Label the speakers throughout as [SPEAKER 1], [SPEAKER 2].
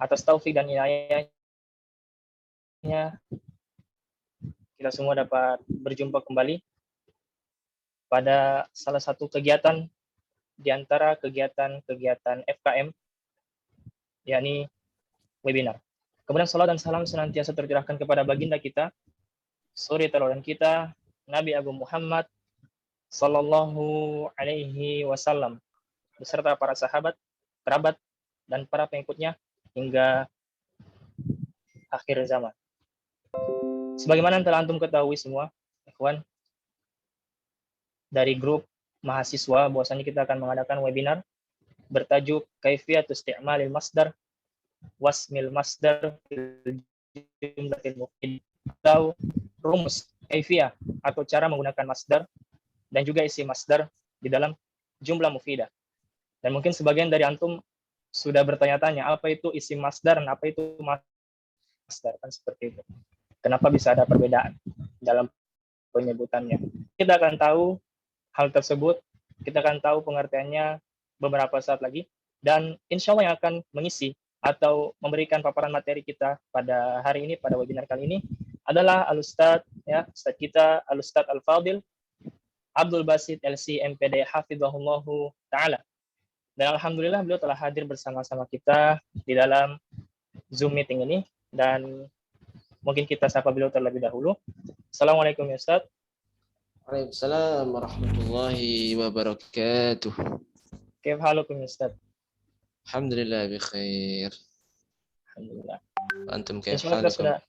[SPEAKER 1] atas taufik dan hidayahnya kita semua dapat berjumpa kembali pada salah satu kegiatan di antara kegiatan-kegiatan FKM, yakni webinar. Kemudian salat dan salam senantiasa tercurahkan kepada baginda kita, suri teladan kita, Nabi Agung Muhammad Sallallahu Alaihi Wasallam, beserta para sahabat, kerabat, dan para pengikutnya hingga akhir zaman. Sebagaimana telah antum ketahui semua, ikhwan, dari grup mahasiswa, bahwasanya kita akan mengadakan webinar bertajuk Kaifiyat Isti'malil Masdar Wasmil Masdar fil Jumlatil Mufid, atau rumus kaifiyah atau cara menggunakan masdar dan juga isi masdar di dalam jumlah mufidah. Dan mungkin sebagian dari antum sudah bertanya-tanya apa itu isi masdar dan apa itu masdar, kan seperti itu. Kenapa bisa ada perbedaan dalam penyebutannya? Kita akan tahu hal tersebut, kita akan tahu pengertiannya beberapa saat lagi, dan insya Allah yang akan mengisi atau memberikan paparan materi kita pada hari ini, pada webinar kali ini adalah Al-Ustadz, ya, Ustadz kita Al-Ustadz Al-Fadil Abdul Basit LC MPD Hafidhahullahu Ta'ala. Dan alhamdulillah beliau telah hadir bersama-sama kita di dalam Zoom meeting ini, dan mungkin kita sapa beliau terlebih dahulu. Assalamualaikum ya Ustadz.
[SPEAKER 2] Waalaikumsalam warahmatullahi wabarakatuh.
[SPEAKER 1] Kif halukum ya Ustadz?
[SPEAKER 2] Alhamdulillah bi khair.
[SPEAKER 1] Alhamdulillah.
[SPEAKER 2] Antum kif
[SPEAKER 1] Insyaallah kita
[SPEAKER 2] halukum?
[SPEAKER 1] sudah.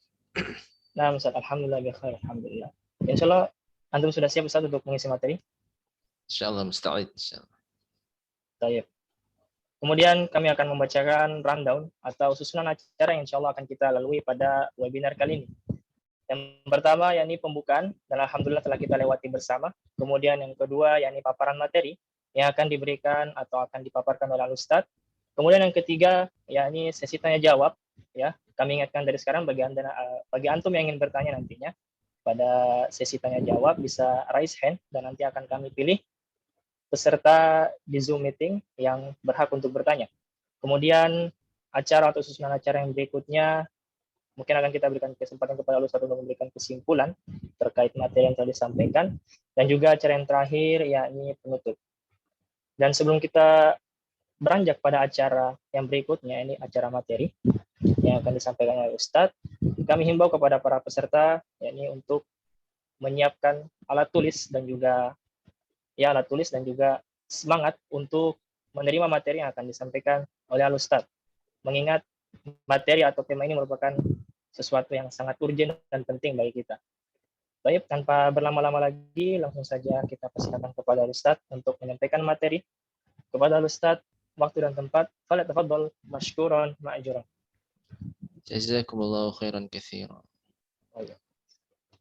[SPEAKER 1] Nah, Ustadz, alhamdulillah bi khair, alhamdulillah. Insyaallah antum sudah siap Ustadz untuk mengisi materi?
[SPEAKER 2] Insyaallah musta'id insyaallah.
[SPEAKER 1] Baik. Kemudian kami akan membacakan rundown atau susunan acara yang insya Allah akan kita lalui pada webinar kali ini. Yang pertama yakni pembukaan, dan alhamdulillah telah kita lewati bersama. Kemudian yang kedua yakni paparan materi yang akan diberikan atau akan dipaparkan oleh Al-Ustadz. Kemudian yang ketiga yakni sesi tanya jawab, ya. Kami ingatkan dari sekarang bagi antum yang ingin bertanya nantinya pada sesi tanya jawab bisa raise hand dan nanti akan kami pilih peserta di Zoom meeting yang berhak untuk bertanya. Kemudian acara atau susunan acara yang berikutnya mungkin akan kita berikan kesempatan kepada Ustadz untuk memberikan kesimpulan terkait materi yang telah disampaikan, dan juga acara yang terakhir yakni penutup. Dan sebelum kita beranjak pada acara yang berikutnya, ini acara materi yang akan disampaikan oleh Ustadz, kami himbau kepada para peserta yakni untuk menyiapkan alat tulis dan juga semangat untuk menerima materi yang akan disampaikan oleh Al-Ustadz. Mengingat materi atau tema ini merupakan sesuatu yang sangat urgent dan penting bagi kita. Baik, tanpa berlama-lama lagi, langsung saja kita persilakan kepada Al-Ustadz untuk menyampaikan materi. Kepada Al-Ustadz, waktu dan tempat, falyatafaddal mashkuran ma'juran.
[SPEAKER 2] Jazakumullahu khairan katsiran.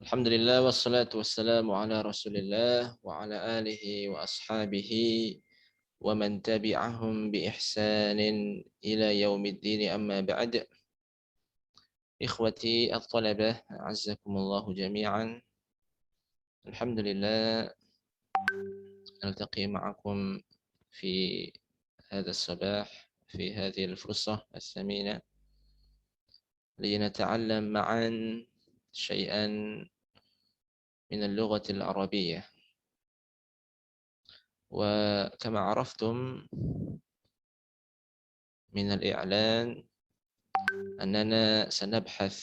[SPEAKER 2] Alhamdulillah wassalatu wassalamu ala Rasulillah wa ala alihi wa ashabihi wa man tabi'ahum bi ihsanin ila yaumiddin, amma ba'd. Ikhwati at-talabah, a'azzakumullahu jami'an. Alhamdulillah naltaqi ma'akum fi hadha as-sabah fi hadhihi al-fursah as-samina linata'allam ma'an شيئا من اللغة العربية. وكما عرفتم من الإعلان أننا سنبحث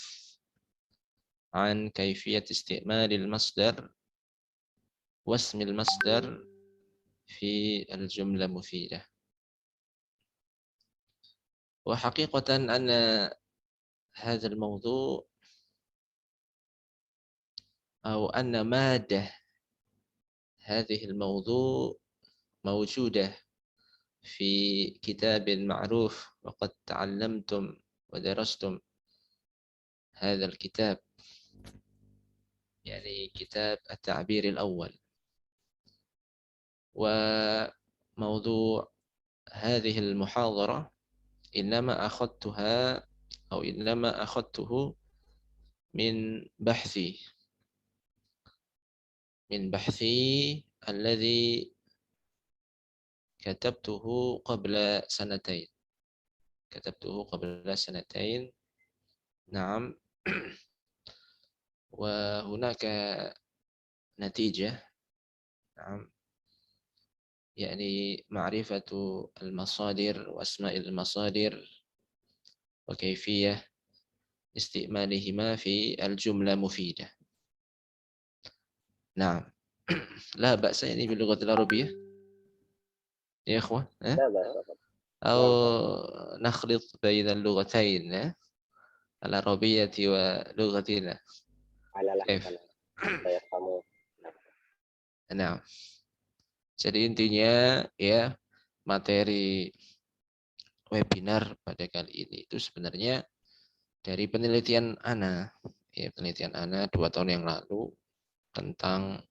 [SPEAKER 2] عن كيفية استعمال المصدر واسم المصدر في الجملة مفيدة. وحقيقة أن هذا الموضوع أو أن مادة هذه الموضوع موجودة في كتاب معروف، وقد تعلمتم ودرستم هذا الكتاب، يعني كتاب التعبير الأول. وموضوع هذه المحاضرة إنما أخذته من بحثي الذي كتبته قبل سنتين. كتبته قبل سنتين. نعم. وهناك نتيجة. نعم. يعني معرفة المصادر وأسماء المصادر وكيفية استئمالهما في الجملة مفيدة. نعم. لا بأس يعني باللغة العربية يا إخوة.
[SPEAKER 3] لا بأس.
[SPEAKER 2] أو
[SPEAKER 3] نعم فضل.
[SPEAKER 2] نخلط بين اللغتين العربية ولغتنا.
[SPEAKER 3] على
[SPEAKER 2] كيف؟
[SPEAKER 3] الحسنى حتى يفهموا.
[SPEAKER 2] Nah, jadi intinya ya materi webinar pada kali ini itu sebenarnya dari penelitian Ana, ya penelitian Ana 2 tahun yang lalu tentang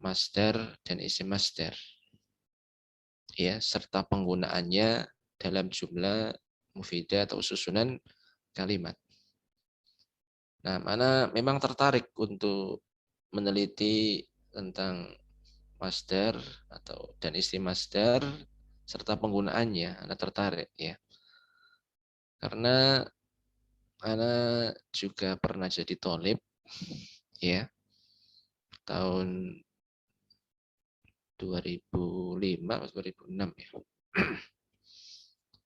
[SPEAKER 2] masdar dan isim masdar, ya serta penggunaannya dalam jumlah mufidah atau susunan kalimat. Nah, Ana memang tertarik untuk meneliti tentang masdar atau dan isim masdar serta penggunaannya. Ana tertarik ya. Karena Ana juga pernah jadi tolib ya tahun 2005 atau 2006 ya.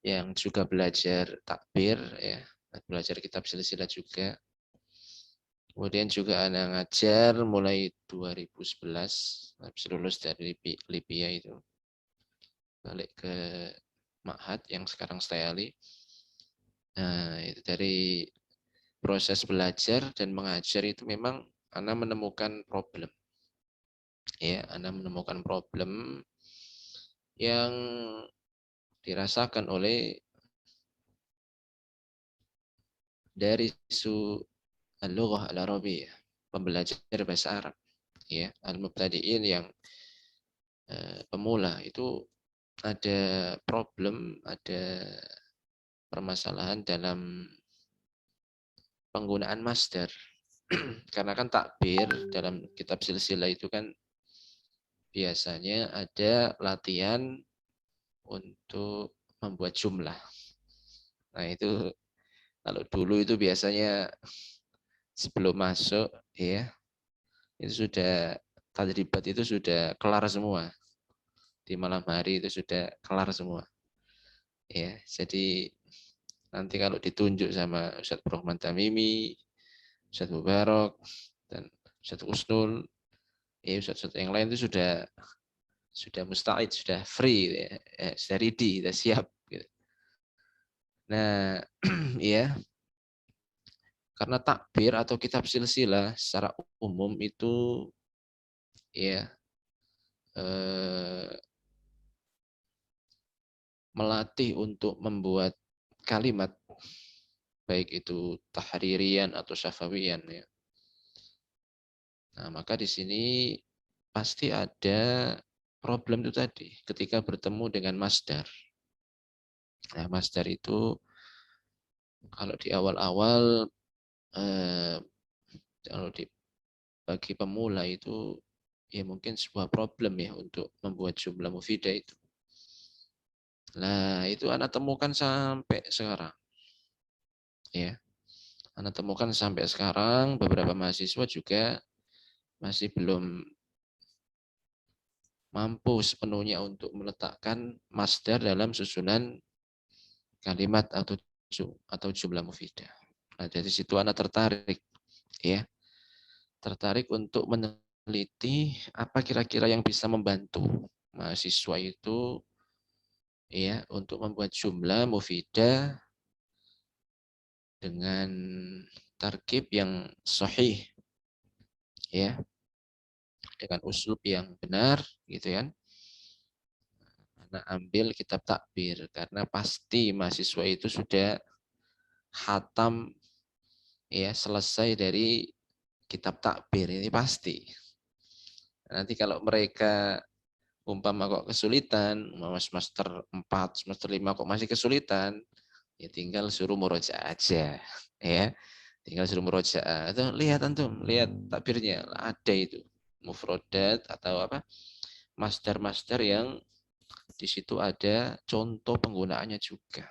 [SPEAKER 2] Yang juga belajar takbir ya, belajar kitab silsilah juga. Kemudian juga Ana ngajar mulai 2011 habis lulus dari Libya itu. Balik ke Ma'had yang sekarang Stayali. Nah, itu dari proses belajar dan mengajar itu memang Ana menemukan problem. Ya, Ana menemukan problem yang dirasakan oleh dari isu al-lughah al-arabiyah, pembelajar bahasa Arab, ya, al-mubtadi'in yang pemula itu ada problem, ada permasalahan dalam penggunaan masdar. Karena kan takbir dalam kitab silsilah itu kan biasanya ada latihan untuk membuat jumlah. Nah itu kalau dulu itu biasanya sebelum masuk ya itu sudah tadribat itu sudah kelar semua. Di malam hari itu sudah kelar semua. Ya, jadi nanti kalau ditunjuk sama Ustadz Rahman Tamimi, Ustadz Mubarak, dan Ustadz Usnul, ya Ustadz yang lain itu sudah musta'id, sudah free, sudah ready, sudah siap. Gitu. Nah, ya, karena takbir atau kitab silsilah secara umum itu ya melatih untuk membuat kalimat baik itu tahririan atau syafawiyan ya. Nah, maka di sini pasti ada problem itu tadi ketika bertemu dengan masdar. Nah, masdar itu kalau di awal-awal kalau bagi pemula itu ya mungkin sebuah problem ya untuk membuat jumlah mufidah itu. Nah, itu Anda temukan sampai sekarang. Ya. Anda temukan sampai sekarang beberapa mahasiswa juga masih belum mampu sepenuhnya untuk meletakkan masdar dalam susunan kalimat atau jumlah mufidah. Nah, dari situ Anda tertarik ya. Tertarik untuk meneliti apa kira-kira yang bisa membantu mahasiswa itu ya untuk membuat jumlah mufidah dengan tarkib yang sahih ya, dengan uslub yang benar gitu kan. Nah, ambil kitab takbir karena pasti mahasiswa itu sudah khatam ya selesai dari kitab takbir ini pasti. Nanti kalau mereka umpama kok kesulitan, semester 4, semester 5 kok masih kesulitan, ya tinggal suruh murojaah aja ya. Tinggal suruh murojaah. Itu lihat antum, lihat takbirnya ada itu mufrodat atau apa? Masdar-masdar yang di situ ada contoh penggunaannya juga.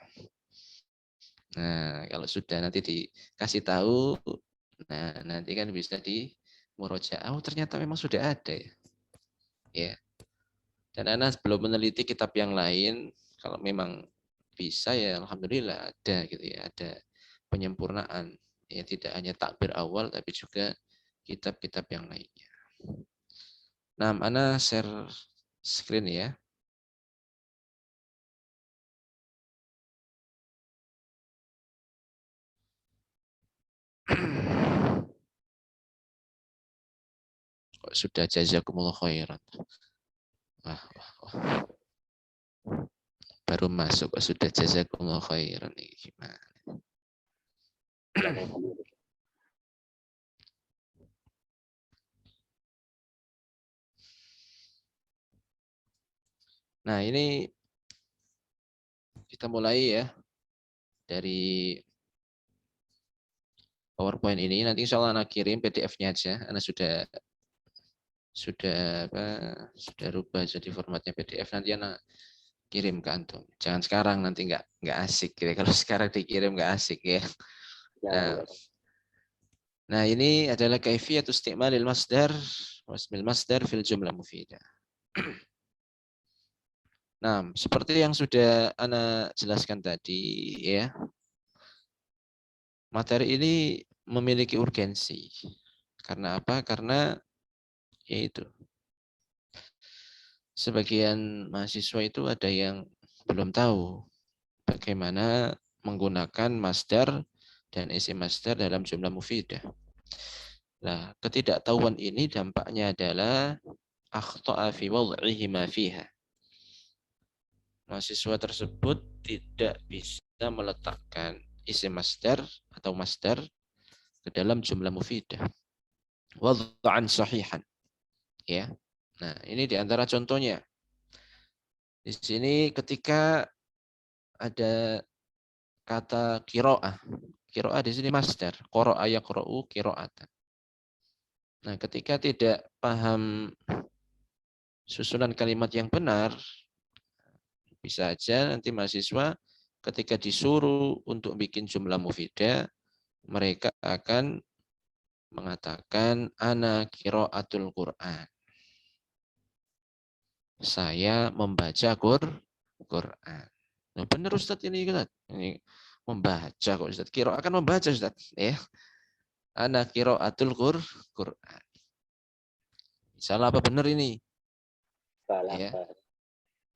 [SPEAKER 2] Nah, kalau sudah nanti dikasih tahu, nah nanti kan bisa di murojaah. Oh, ternyata memang sudah ada ya. Ya. Dan Ana belum meneliti kitab yang lain. Kalau memang bisa ya alhamdulillah ada gitu ya, ada penyempurnaan. Ya tidak hanya takbir awal tapi juga kitab-kitab yang lainnya. Nah, Ana share screen ya. Kok sudah jazakumullah khairan. Wah, wah, wah. Baru masuk kok sudah jazakumullah khairan. Ini gimana?
[SPEAKER 3] Belakang kamu.
[SPEAKER 2] Nah, ini kita mulai ya dari PowerPoint ini. Nanti insya Allah anak kirim PDF-nya aja. Anak sudah sudah rubah jadi formatnya PDF. Nanti anak kirim ke antum. Jangan sekarang, nanti nggak asik. Kalau sekarang dikirim nggak asik ya.
[SPEAKER 3] Jangan.
[SPEAKER 2] Nah, ini adalah kaifiyatu isti'malil masdar wasmil masdar fil jumlah mufidah. Nah, seperti yang sudah Ana jelaskan tadi ya. Materi ini memiliki urgensi. Karena apa? Karena yaitu sebagian mahasiswa itu ada yang belum tahu bagaimana menggunakan masdar dan isim masdar dalam jumlah mufidah. Nah, ketidaktahuan ini dampaknya adalah akhta'a fi wad'ihi ma fiha. Mahasiswa tersebut tidak bisa meletakkan isim masdar atau masdar ke dalam jumlah mufidah. Wad'an sahihan. Ya. Nah, ini di antara contohnya. Di sini ketika ada kata qiraah. Qiraah di sini masdar. Qara'a yaqra'u qira'atan. Nah, ketika tidak paham susunan kalimat yang benar, bisa aja nanti mahasiswa ketika disuruh untuk bikin jumlah mufidah, mereka akan mengatakan ana qira'atul Qur'an. Saya membaca Qur'an. Nah, benar Ustaz ini Ustaz. Ini membaca kok Ustaz. Qira'ah akan membaca Ustaz, ya. Ana qira'atul Qur'an. Salah apa benar ini?
[SPEAKER 3] Salah.
[SPEAKER 2] Ya.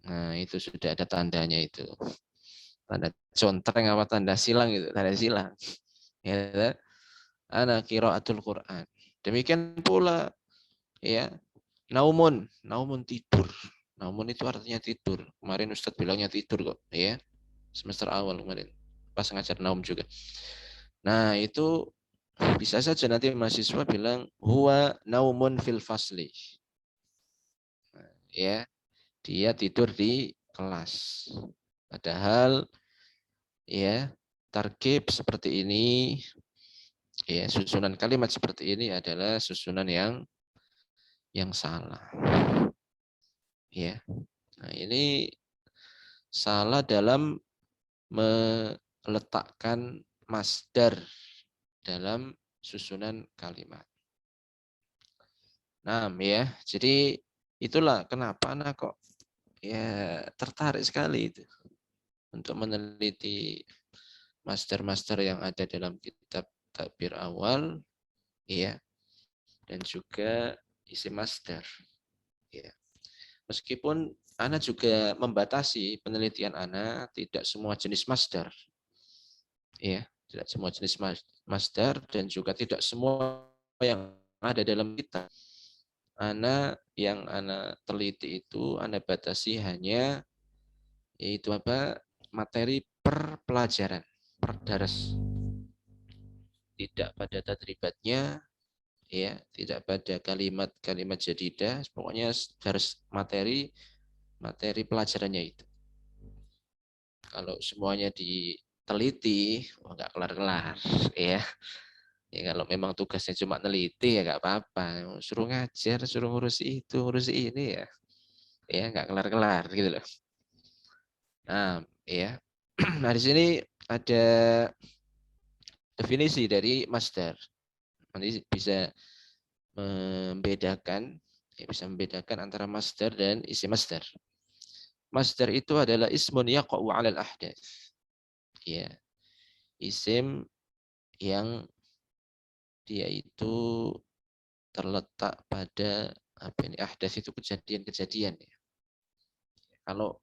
[SPEAKER 2] Nah, itu sudah ada tandanya itu. Tanda contreng apa tanda silang itu, tanda silang. Ya. Ana qira'atul Qur'an. Demikian pula ya, naumun tidur. Naumun itu artinya tidur. Kemarin Ustadz bilangnya tidur kok, ya. Semester awal kemarin pas ngajar naum juga. Nah, itu bisa saja nanti mahasiswa bilang huwa naumun fil fasli. Nah, ya, dia tidur di kelas. Padahal ya, tarkib seperti ini, ya, susunan kalimat seperti ini adalah susunan yang salah. Ya. Nah, ini salah dalam meletakkan masdar dalam susunan kalimat. Nah, ya, jadi itulah kenapa anak kok ya tertarik sekali itu untuk meneliti masdar-masdar yang ada dalam kitab takbir awal, ya, dan juga isi masdar. Ya. Meskipun Ana juga membatasi penelitian Ana tidak semua jenis masdar. Ya, tidak semua jenis masdar dan juga tidak semua yang ada dalam kitab. Yang Ana teliti itu Ana batasi hanya yaitu apa? Materi per pelajaran, per daras. Tidak pada tadribatnya, ya, tidak pada kalimat-kalimat jadidah, pokoknya harus materi pelajarannya itu. Kalau semuanya diteliti, nggak kelar-kelar, ya. Ya kalau memang tugasnya cuma neliti ya nggak apa-apa. Suruh ngajar, suruh ngurus itu, ngurus ini ya. Ya, nggak kelar-kelar gitu loh. Nah, ya. Nah, di sini ada definisi dari masdar. Nanti bisa membedakan, bisa membedakan antara masdar dan isim masdar. Masdar itu adalah ismun yaqa'u 'alal ahdath. Ya, isim yang dia itu terletak pada apa ini, ahdath itu kejadian-kejadian ya. Kalau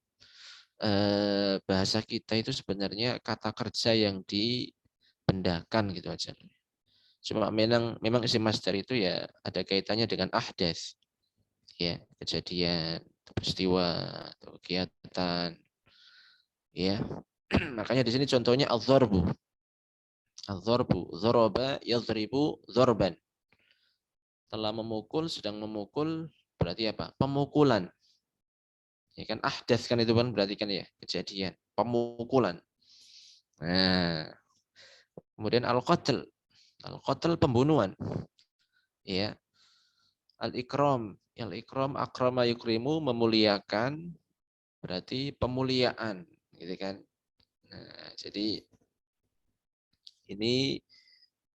[SPEAKER 2] bahasa kita itu sebenarnya kata kerja yang dipendahkan gitu aja. Cuma memang isim masdar itu ya ada kaitannya dengan ahdath, ya, kejadian, peristiwa, atau kegiatan, ya. Makanya di sini contohnya al-dzarbu. Al-dzarbu, dzaraba yadhribu dzarban. Telah memukul, sedang memukul, berarti apa? Pemukulan. Ya kan ahdath kan itu kan berarti kan ya kejadian, pemukulan. Nah, kemudian al-qatl. Al-qatl pembunuhan. Ya. Al-ikram. Al-ikram akrama yukrimu memuliakan berarti pemuliaan, gitu kan. Nah, jadi ini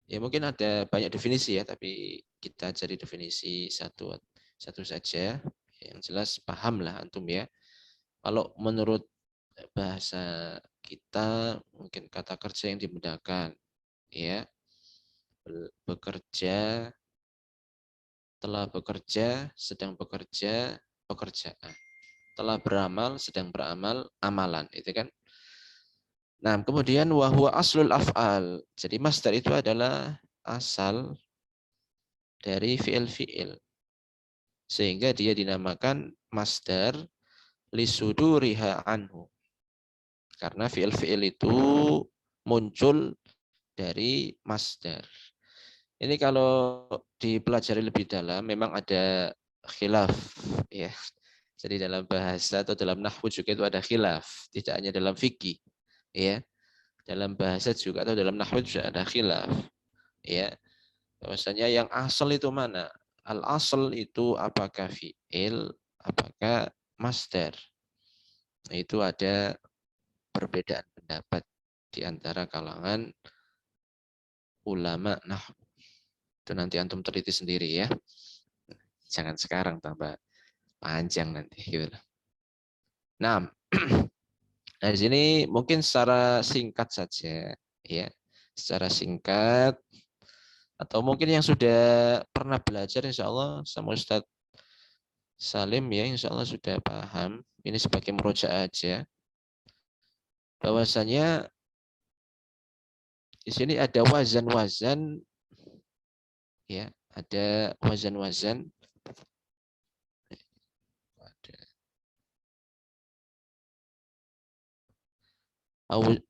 [SPEAKER 2] ya mungkin ada banyak definisi ya, tapi kita cari definisi satu saja. Yang jelas pahamlah antum ya. Kalau menurut bahasa kita mungkin kata kerja yang dimudahkan ya, bekerja, telah bekerja, sedang bekerja, pekerjaan. Telah beramal, sedang beramal, amalan, itu kan. Nah, kemudian wahwa aslul af'al. Jadi masdar itu adalah asal dari fi'il-fi'il. Sehingga dia dinamakan masdar lisuduriha anhu. Karena fi'il-fi'il itu muncul dari masdar. Ini kalau dipelajari lebih dalam memang ada khilaf ya. Jadi dalam bahasa atau dalam nahwu juga itu ada khilaf, tidak hanya dalam fikih ya. Dalam bahasa juga atau dalam nahwu juga ada khilaf ya. Bahwasanya yang asal itu mana? Al asal itu apakah fi'il, apakah masdar? Nah, itu ada perbedaan pendapat di antara kalangan ulama nahwu. Itu nanti antum teliti sendiri ya. Jangan sekarang tambah panjang nanti gitu. Nah, nah di sini mungkin secara singkat saja ya. Secara singkat atau mungkin yang sudah pernah belajar insya Allah sama Ustadz Salim ya insya Allah sudah paham. Ini sebagai merojaah aja. Bahwasanya di sini ada wazan-wazan ya, ada wazan-wazan,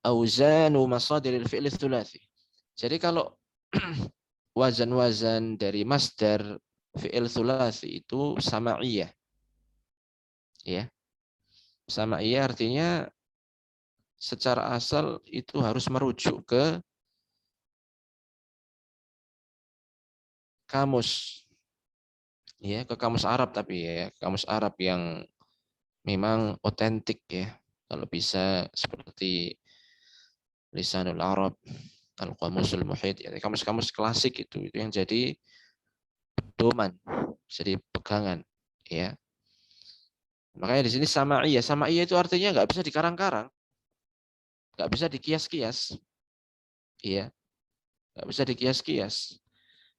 [SPEAKER 2] auzanu masadiril fi'il tsulatsy. Jadi kalau wazan-wazan dari masdar fi'il tsulatsy itu sama'iyah. Ya. Sama'iyah artinya secara asal itu harus merujuk ke kamus. Ya, ke kamus Arab tapi ya, kamus Arab yang memang otentik ya. Kalau bisa seperti Lisanul Arab, Al-Qamusul Muhit, ya, kamus-kamus klasik itu yang jadi pedoman, jadi pegangan, ya. Makanya di sini sama'iyah, sama'iyah itu artinya nggak bisa dikarang-karang, nggak bisa dikias-kias, ya, nggak bisa dikias-kias.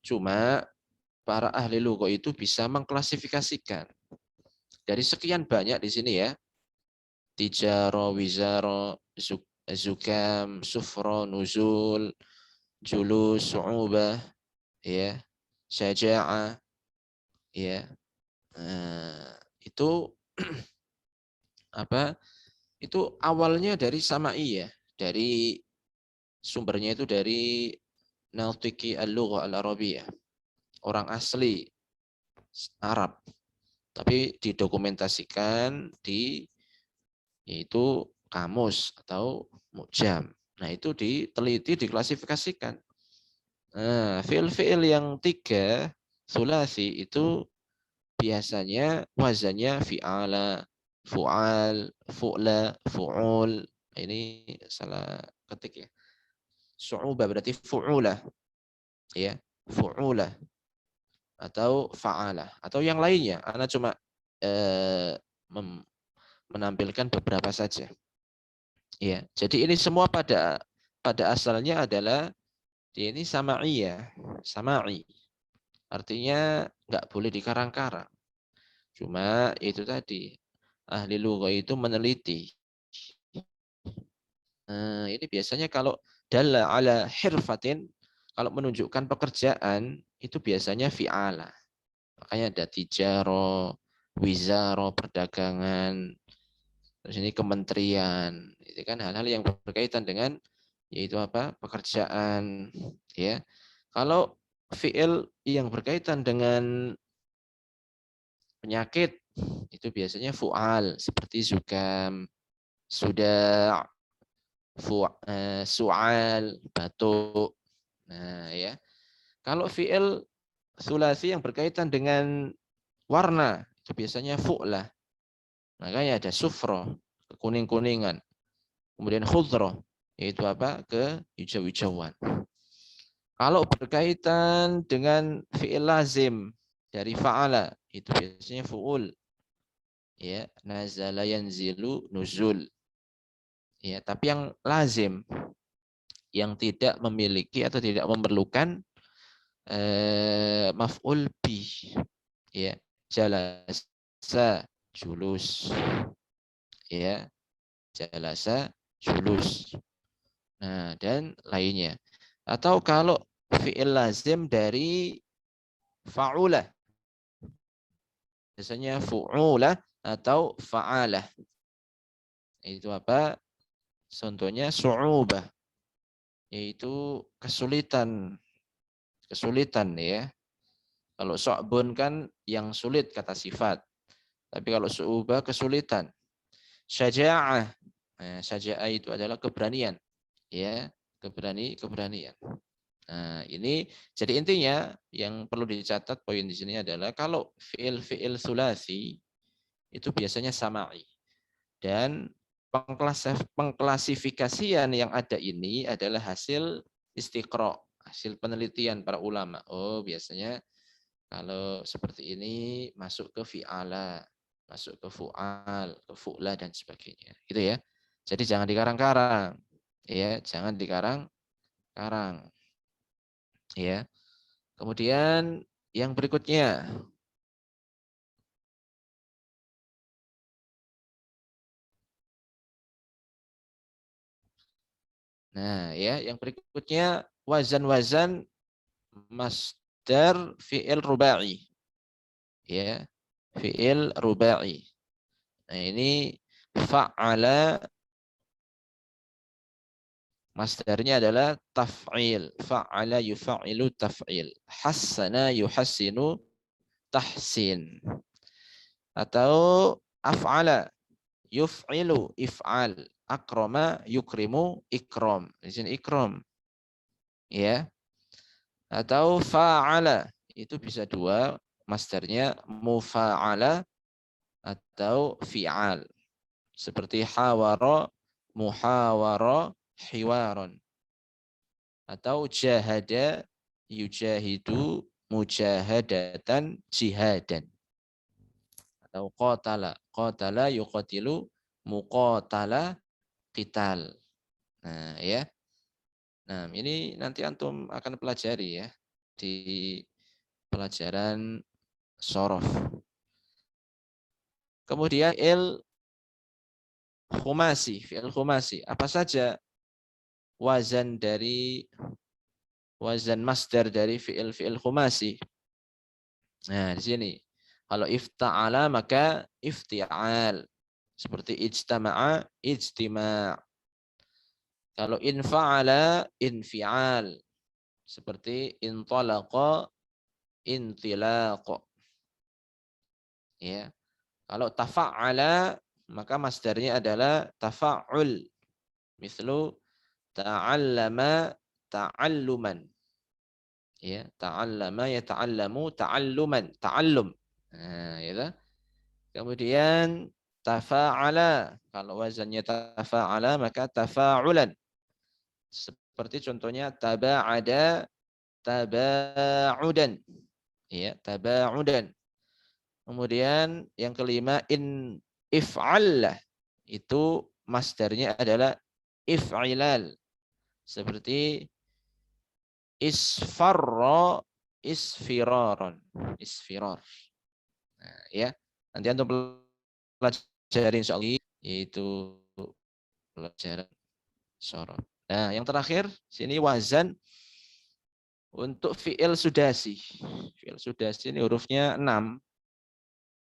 [SPEAKER 2] Cuma para ahli lugha itu bisa mengklasifikasikan dari sekian banyak di sini ya, tijaro, wizaro, zukam, sufro, nuzul, julus, su'ubah, ya, syaja'ah, ya. Itu apa? Itu awalnya dari sama'iyah, dari sumbernya itu dari Naltiki al-Lughah al-Arabiyah, orang asli Arab, tapi didokumentasikan di yaitu kamus atau mujam. Nah, itu diteliti, diklasifikasikan. Nah, fi'il-fi'il yang 3 sulasi itu biasanya wazannya fi'ala, fu'al, fu'la, fu'ul. Ini salah ketik ya. Su'ubah berarti fu'ula. Ya, fu'ula. Atau fa'ala. Atau yang lainnya. Ana cuma menampilkan beberapa saja. Ya, jadi ini semua pada asalnya adalah dia ini sama'iyah, sama'i. Artinya nggak boleh dikarang-karang. Cuma itu tadi, ahli lugha itu meneliti. Ini biasanya kalau dalla ala hirfatin, kalau menunjukkan pekerjaan, itu biasanya fi'ala. Makanya ada tijaro, wizaro, perdagangan, terus ini kementerian. Itu kan hal-hal yang berkaitan dengan yaitu apa? Pekerjaan, ya. Kalau fi'il yang berkaitan dengan penyakit itu biasanya fu'al seperti zukam, sudah, su'al, batuk. Nah, ya. Kalau fi'il sulasi yang berkaitan dengan warna itu biasanya fu'lah. Makanya ada sufro, kuning-kuningan. Kemudian khudro, yaitu apa? Kehijau-hijauan. Kalau berkaitan dengan fi'il lazim dari fa'ala, itu biasanya fu'ul. Ya, nazala yanzilu nuzul. Ya, tapi yang lazim, yang tidak memiliki atau tidak memerlukan maf'ul bih. Ya, jalasa julus. Ya, jalasa julus. Nah, dan lainnya. Atau kalau fi'il lazim dari fa'ulah. Biasanya fu'ulah atau fa'alah. Itu apa? Contohnya su'ubah. Yaitu kesulitan. Kesulitan ya. Kalau so'bun kan yang sulit kata sifat. Tapi kalau su'ubah kesulitan. Syaja'ah. Nah, syaja'ah itu adalah keberanian. Ya, keberanian. Nah, ini jadi intinya yang perlu dicatat poin di sini adalah kalau fi'il sulasi itu biasanya sama'i. Dan pengklasifikasian yang ada ini adalah hasil istiqra, hasil penelitian para ulama. Oh, biasanya kalau seperti ini masuk ke fi'ala, masuk ke fu'al, ke fu'la dan sebagainya. Gitu ya. Jadi jangan dikarang-karang. Ya, jangan dikarang-karang. Ya. Kemudian yang berikutnya. Nah, ya, yang berikutnya wazan-wazan masdar fi'il rubai. Ya, fi'il rubai. Nah, ini fa'ala masdarnya adalah taf'il. Fa'ala yufa'ilu taf'il. Hassana yuhassinu tahsin. Atau af'ala yuf'ilu if'al. Akrama yukrimu ikram. Di sini ikram. Ya. Atau fa'ala. Itu bisa dua. Masdarnya mufa'ala atau fi'al. Seperti hawara, muhawara, hiwaron. Atau jahada, yujahidu, mujahadatan, jihadan. Atau qatala yuqatilu, muqatala, qital. Nah, ya. Nah, ini nanti antum akan pelajari ya di pelajaran sorof. Kemudian fi'il khumasi. Apa saja wazan masdar dari fi'il khumasi? Nah, di sini. Kalau ifta'ala maka ifti'al. Seperti ijtama'a, ijtima'. Kalau infa'ala, infi'al. Seperti intalaqa, intilaq. Ya. Kalau tafa'ala maka masdarnya adalah tafa'ul. Mislu ta'allama, ta'alluman. Ya, ta'allama yata'allamu ta'alluman, ta'allum. Nah, itu. Kemudian tafa'ala. Kalau wazannya tafa'ala maka tafa'ulan. Seperti contohnya taba'ada, taba'udan. Ya, taba'udan. Kemudian yang kelima in if'al. Itu masdarnya adalah if'ilal. Seperti isfarra, isfiraron, isfirar. Nah, ya. Nanti antum pelajari insyaallah yaitu pelajaran sorot. Nah, yang terakhir sini wazan untuk fi'il sudasi. Fi'il sudasi ini hurufnya 6.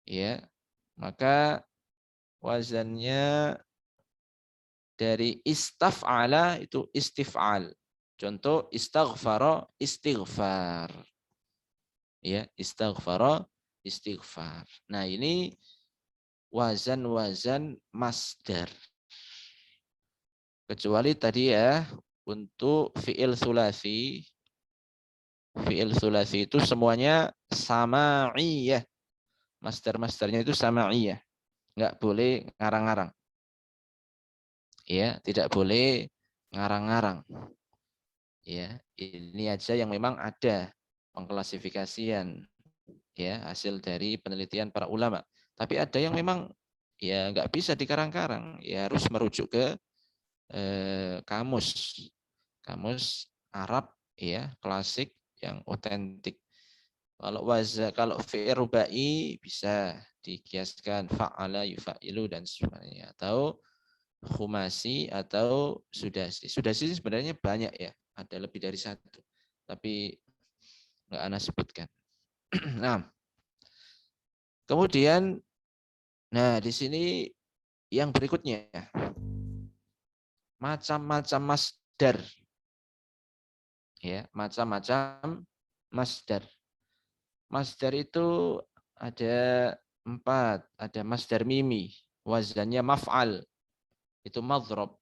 [SPEAKER 2] Ya. Maka wazannya dari istaf'ala itu istif'al. Contoh istaghfara, istighfar. Ya, istaghfara, istighfar. Nah, ini wazan-wazan masdar. Kecuali tadi ya, untuk fi'il sulasi. Fi'il sulasi itu semuanya sama'iyah. Masdar-masdarnya itu sama'iyah. Enggak boleh ngarang-ngarang. Ya, tidak boleh ngarang-ngarang. Ya, ini aja yang memang ada pengklasifikasian ya hasil dari penelitian para ulama. Tapi ada yang memang ya nggak bisa dikarang-karang, ya harus merujuk ke kamus Arab ya klasik yang otentik. Kalau fi'il rubai bisa dikiaskan fa'ala yufa'ilu dan sebagainya, atau khumasi atau sudasi. Sudasi sebenarnya banyak ya, ada lebih dari satu. Tapi nggak ana sebutkan. Nah, kemudian di sini yang berikutnya macam-macam masdar. Ya, macam-macam masdar. Masdar itu ada 4, ada masdar mimi, wazannya maf'al. Itu madhrab.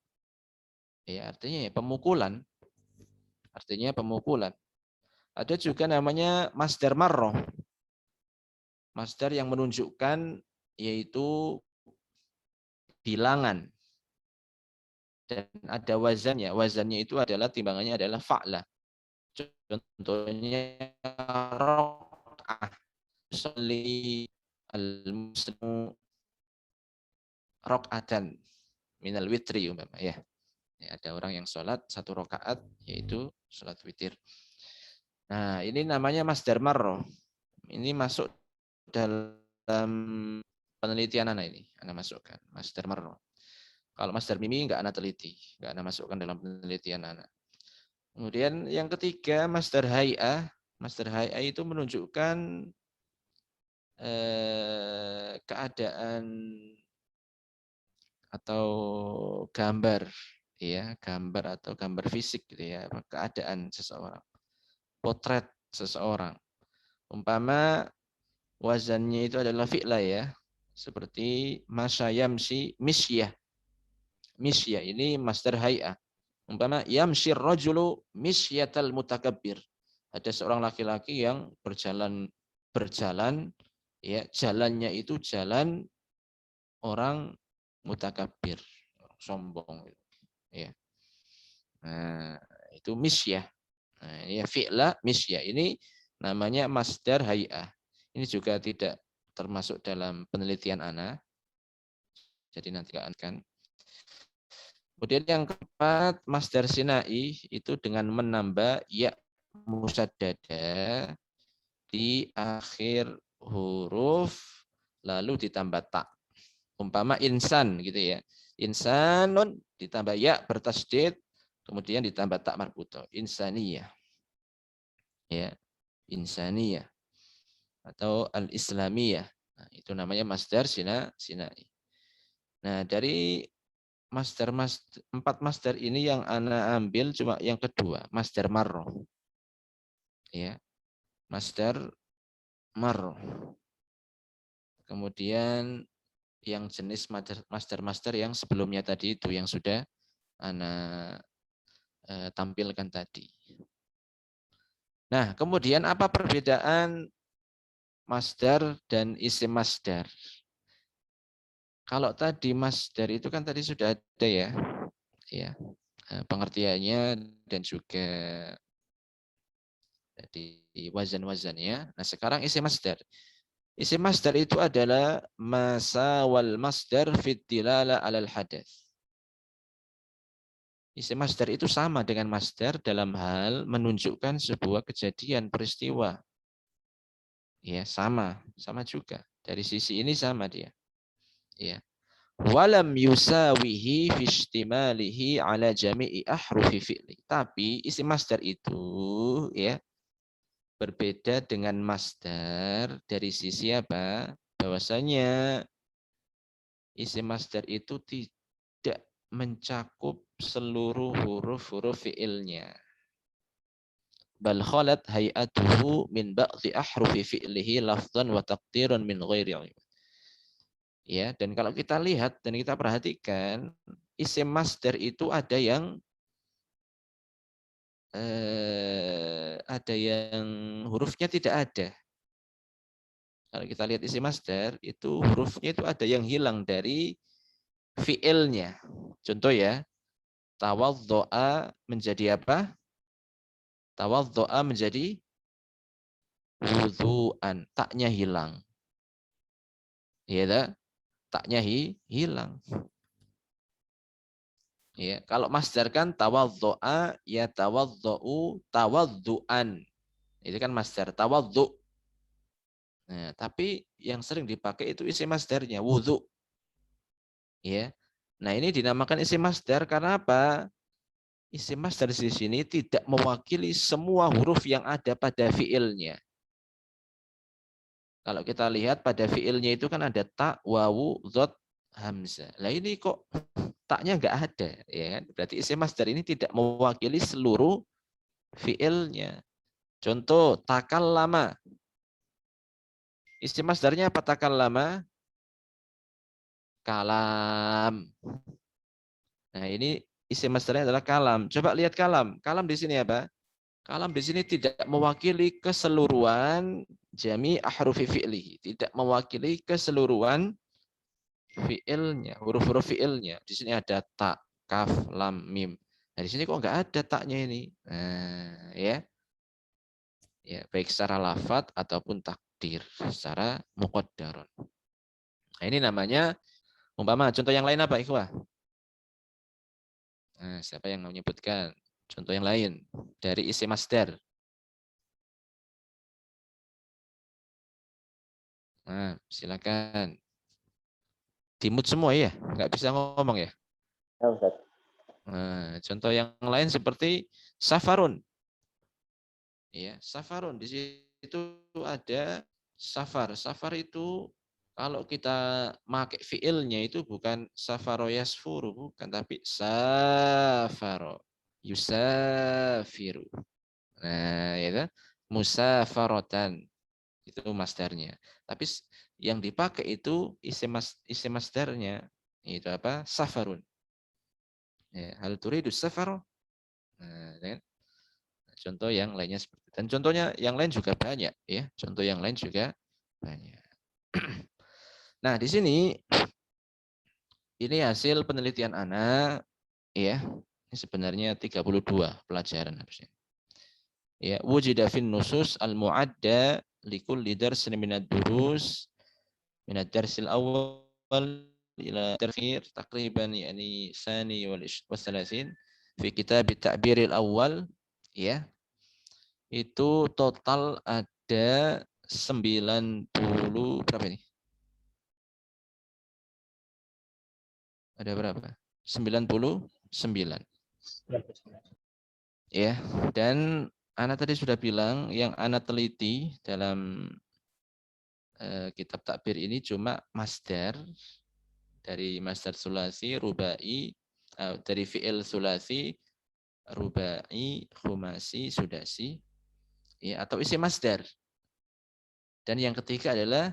[SPEAKER 2] Ya, artinya ya pemukulan. Artinya pemukulan. Ada juga namanya masdar marroh. Masdar yang menunjukkan yaitu bilangan. Dan ada wazannya. Wazannya itu adalah timbangannya adalah fa'la. Contohnya rok'ah. Sholli al-muslimu rok'atan minal witri umpama ya. Ada orang yang sholat 1 rakaat yaitu sholat witir. Nah, ini namanya masdar marroh. Ini masuk dalam penelitian anak ini. Anak masukkan masdar marroh. Kalau masdar mimi enggak anak teliti, enggak anak masukkan dalam penelitian anak. Kemudian yang ketiga masdar hay'ah. Masdar hay'ah itu menunjukkan keadaan atau gambar ya, gambar atau gambar fisik gitu ya, keadaan seseorang, potret seseorang. Umpama wazannya itu adalah fi'la ya, seperti masyayamsi misyah. Misyah ini masdar hay'ah. Umpama yamshir rajulu misyatal mutakabbir. Ada seorang laki-laki yang berjalan ya, jalannya itu jalan orang mutakabbir, sombong ya. Nah, itu misyah. Nah, ya fi'la misyah ini namanya masdar hay'ah. Ini juga tidak termasuk dalam penelitian ana. Jadi nanti akan. Kemudian yang keempat, masdar sinai itu dengan menambah ya musaddada di akhir huruf lalu ditambah tak. Umpama insan gitu ya. Insanun ditambah ya bertasydid kemudian ditambah tak marbutoh. Insaniyah. Ya, insaniyah atau al-islamiyah. Nah, itu namanya masdar sinai. Nah, dari empat masdar ini yang ana ambil cuma yang kedua, masdar marroh. Ya, masdar marroh. Kemudian yang jenis masdar yang sebelumnya tadi itu yang sudah ana tampilkan tadi. Nah, kemudian apa perbedaan masdar dan isim masdar. Kalau tadi masdar itu kan tadi sudah ada ya, pengertiannya dan juga di wazan-wazannya. Nah sekarang isim masdar. Isim masdar itu adalah masa wal masdar fit dilala alal hadath. Isim masdar itu sama dengan masdar dalam hal menunjukkan sebuah kejadian peristiwa. Ya, sama juga. Dari sisi ini sama dia. Ya. Walam yusawihi fi istimalihi ala jami'i ahrufi fi'li. Tapi isim masdar itu ya berbeda dengan masdar dari sisi apa? Bahwasanya isim masdar itu tidak mencakup seluruh huruf-huruf fi'ilnya. Bal khalat hay'atuhu min ba'dhi ahrufi fi'lihi lafdhan wa taqdiran min ghairi ilm. Ya, dan kalau kita lihat dan kita perhatikan, isim masdar itu ada yang hurufnya tidak ada. Kalau kita lihat isim masdar itu hurufnya itu ada yang hilang dari fiilnya. Contoh ya, tawaddoa menjadi apa? Tawaddoa menjadi wudhu'an, taknya hilang. Ya, taknya hilang. Ya, kalau masdar kan tawaddoa ya tawaddou tawadduan. Itu kan masdar tawaddu. Nah, tapi yang sering dipakai itu isim masdarnya wudhu. Ya. Nah, ini dinamakan isim masdar karena apa? Isim masdar di sini tidak mewakili semua huruf yang ada pada fiilnya. Kalau kita lihat pada fiilnya itu kan ada ta, wawu, dhot, hamzah. Lah ini kok taknya nggak ada, ya kan? Berarti isim masdar ini tidak mewakili seluruh fiilnya. Contoh takallama. Isim masdarnya apa takallama? Kalam. Nah, ini isim masdarnya adalah kalam. Coba lihat kalam. Kalam di sini apa? Kalam di sini tidak mewakili keseluruhan jami ahrufi fi'lihi, tidak mewakili keseluruhan fi'ilnya, huruf-huruf fi'ilnya. Di sini ada ta, kaf, lam, mim. Nah, di sini kok nggak ada taknya ini. Nah, ya. Ya, baik secara lafadz ataupun takdir, secara muqaddaron. Nah, ini namanya umpama. Contoh yang lain apa, ikhwah? Nah, siapa yang menyebutkan contoh yang lain dari isim masdar? Nah, silakan. Dimut semua ya, nggak bisa ngomong ya.
[SPEAKER 3] Ya, Ustaz.
[SPEAKER 2] Nah, contoh yang lain seperti safarun. Ya, safarun di situ ada safar. Safar itu kalau kita pakai fiilnya itu bukan safaro yasfuru, bukan, tapi safaro yusafiru. Nah, itu musafarotan itu masdarnya. Tapi yang dipakai itu isim masdarnya itu apa? Safarun. Ya, hal turidu safaro. Nah, kan? Contoh yang lainnya seperti itu. Dan contohnya yang lain juga banyak ya. Contoh yang lain juga banyak. Nah, di sini ini hasil penelitian anak ya. Ini sebenarnya 32 pelajaran harusnya. Ya, wujida fin nusus al-mu'adda likulli darsin minad durus minad darsil awal ila tarfir takriban yani sani wal salasin fi kitab at-ta'bir al-awwal ya. Itu total ada 90 berapa ini? Ada berapa? 99. Ya, dan Ana tadi sudah bilang yang Ana teliti dalam kitab takbir ini cuma masdar dari masdar sulasi, rubai, dari fi'il sulasi, rubai, khumasi, sudasi, ya, atau isi masdar. Dan yang ketiga adalah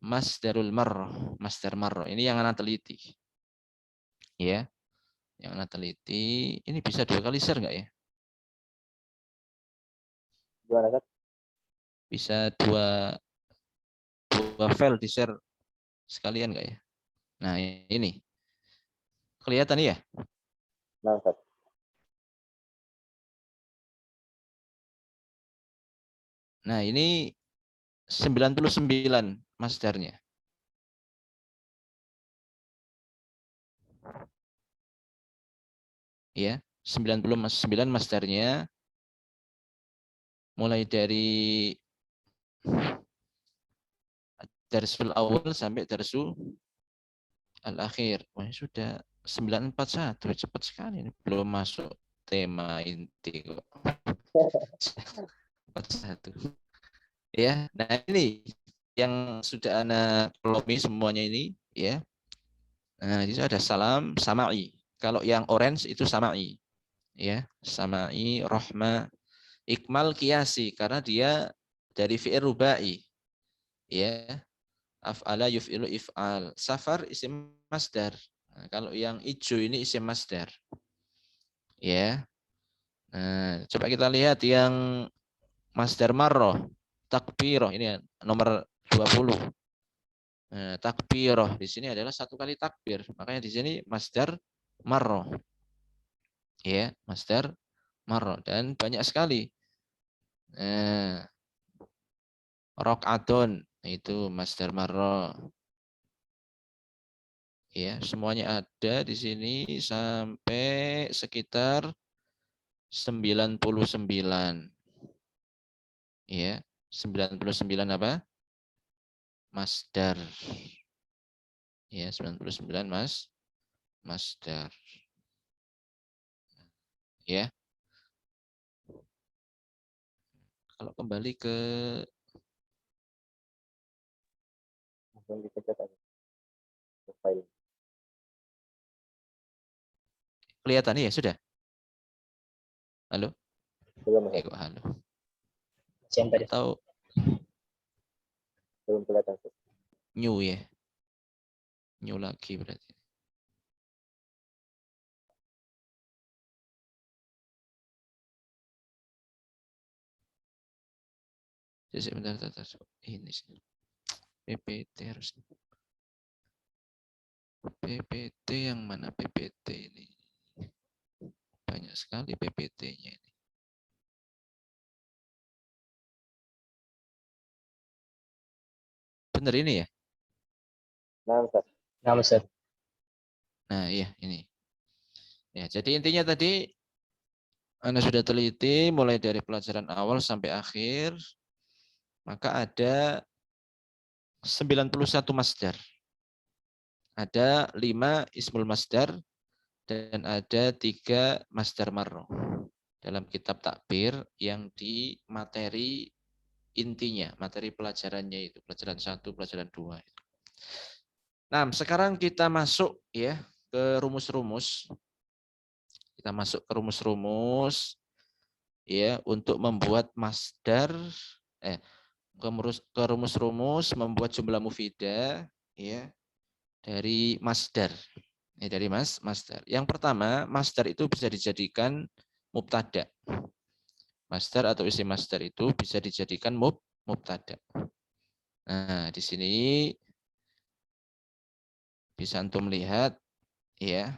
[SPEAKER 2] masdarul marroh, masdar marroh. Ini yang Ana teliti. Ya, yang Ana teliti. Ini bisa 2 kali share nggak ya?
[SPEAKER 3] Gimana, Ustaz?
[SPEAKER 2] Bisa 2 dua file di share sekalian nggak ya? Nah ini kelihatan ya?
[SPEAKER 3] Nah, Ustaz.
[SPEAKER 2] Nah ini 99 masdarnya. Ya, 99 masdarnya mulai dari darsul awal sampai darsul al-akhir. Wah, sudah 941, cepat sekali ini. Belum masuk tema inti kok. 41. Ya, nah ini yang sudah ana kelomi semuanya ini ya. Nah, di situ ada salam sama'i. Kalau yang orange itu sama'i. Ya, sama'i, rahma, ikmal kiasi karena dia dari fi'il rubai. Ya. Af'ala yuf'ilu if'al. Safar isim masdar. Nah, kalau yang hijau ini isim masdar. Ya. Nah, coba kita lihat yang masdar marroh, takbiroh ini nomor 20. Nah, takbiroh di sini adalah satu kali takbir. Makanya di sini masdar marroh. Ya, masdar marroh dan banyak sekali. Nah, rok'atun itu masdar marroh. Ya, semuanya ada di sini sampai sekitar 99. Ya, 99 apa? Masdar. Ya, 99 masdar. Ya. Kalau kembali ke
[SPEAKER 3] Langsung dipencet aja. File.
[SPEAKER 2] kelihatan ya sudah. Halo?
[SPEAKER 3] Belum, Ustaz.
[SPEAKER 2] Kok halo.
[SPEAKER 1] Yang tadi.
[SPEAKER 2] Atau
[SPEAKER 3] Belum kelihatan, Ustaz.
[SPEAKER 2] new ya? New lagi berarti. Jadi sebentar, ini sih. PPT harus. PPT yang mana PPT ini? Banyak sekali PPT-nya ini. Benar ini ya?
[SPEAKER 3] Nah, Ustaz.
[SPEAKER 1] Nah, Ustaz.
[SPEAKER 2] Nah, iya ini. Ya, jadi intinya tadi Anda sudah teliti mulai dari pelajaran awal sampai akhir, maka ada 91 masdar. Ada 5 ismul masdar dan ada 3 masdar marro dalam kitab takbir yang di materi intinya, materi pelajarannya itu, pelajaran 1, pelajaran 2. Nah, sekarang kita masuk ya ke rumus-rumus. Kita masuk ke rumus-rumus ya untuk membuat masdar ke rumus-rumus membuat jumlah mufidah ya dari masdar. Dari masdar. Yang pertama, masdar itu bisa dijadikan mubtada. Masdar atau isim masdar itu bisa dijadikan mubtada. Nah, di sini bisa antum lihat ya.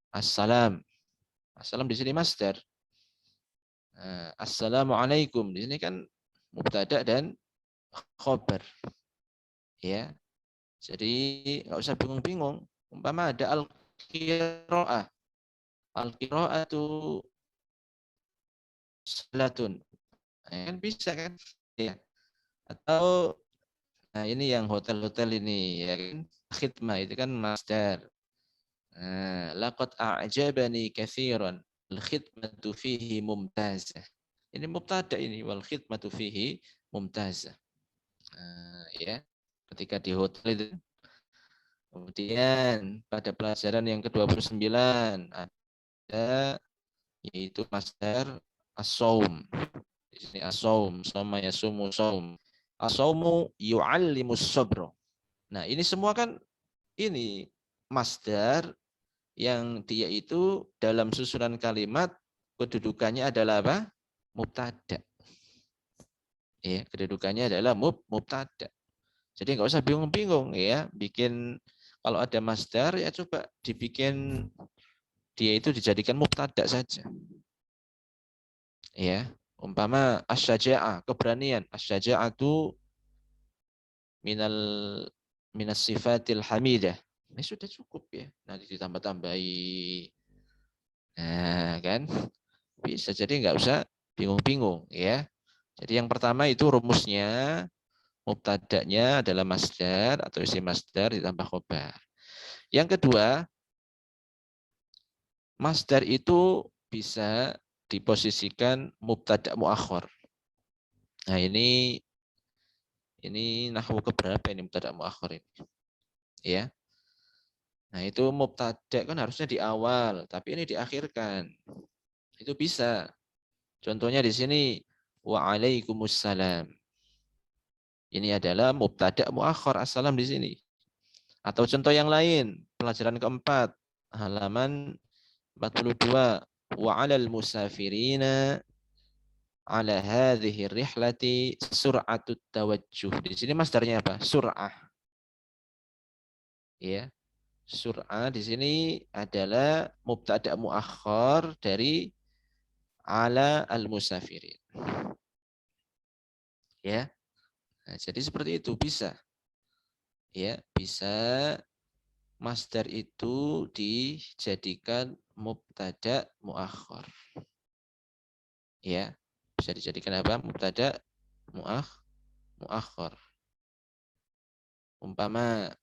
[SPEAKER 2] Assalam. Assalam di sini masdar. Assalamualaikum di sini kan mubtada dan khobar. Ya. Jadi nggak usah bingung-bingung. Umpama ada al-qiraah. Al-qiraatu salatun. Kan bisa kan? Ya. Atau nah ini yang hotel-hotel ini ya kan khidmah itu kan masdar. Laqad a'jabani katsiran al-khidmatu fihi mumtazah. Ini mubtada ini wal khidmatu fihi mumtazah. Ya. Ketika di hotel itu. Kemudian pada pelajaran yang ke-29 ada yaitu masdar as-saum. Di sini as-saum, sama yasumu saum. As-saumu yu'allimus sabra. Nah, ini semua kan ini masdar yang dia itu dalam susunan kalimat kedudukannya adalah apa? Mubtada. Ya, kedudukannya adalah mubtada. Jadi nggak usah bingung-bingung ya, bikin kalau ada masdar ya coba dibikin dia itu dijadikan mubtada saja. Ya, umpama asy-syaja'ah, keberanian. Asy-syaja'atu minal minas sifatil hamidah. Ini sudah cukup ya. Nanti ditambah-tambahi. Nah, kan? Bisa. Jadi nggak usah bingung-bingung ya. Jadi yang pertama itu rumusnya, mubtada'nya adalah masdar atau isim masdar ditambah khobar. Yang kedua, masdar itu bisa diposisikan mubtada' muakhir. Nah, ini nahwu keberapa ini mubtada' muakhir ini? Ya. Nah, itu mubtada' kan harusnya di awal, tapi ini diakhirkan. Itu bisa. Contohnya di sini wa'alaikumussalam. Ini adalah mubtada' muakhir assalam di sini. Atau contoh yang lain, pelajaran keempat, halaman 42. Wa'alal musafirina ala hadhihi rihlati sur'atut tawajjuh. Di sini masdarnya apa? Sur'ah. Ya. Sur'ah di sini adalah mubtada' muakhir dari ala al-musafirin. Ya. Nah, jadi seperti itu bisa. Ya, bisa masdar itu dijadikan mubtada' muakhir. Ya, bisa dijadikan apa? Mubtada' muakhir. Umpama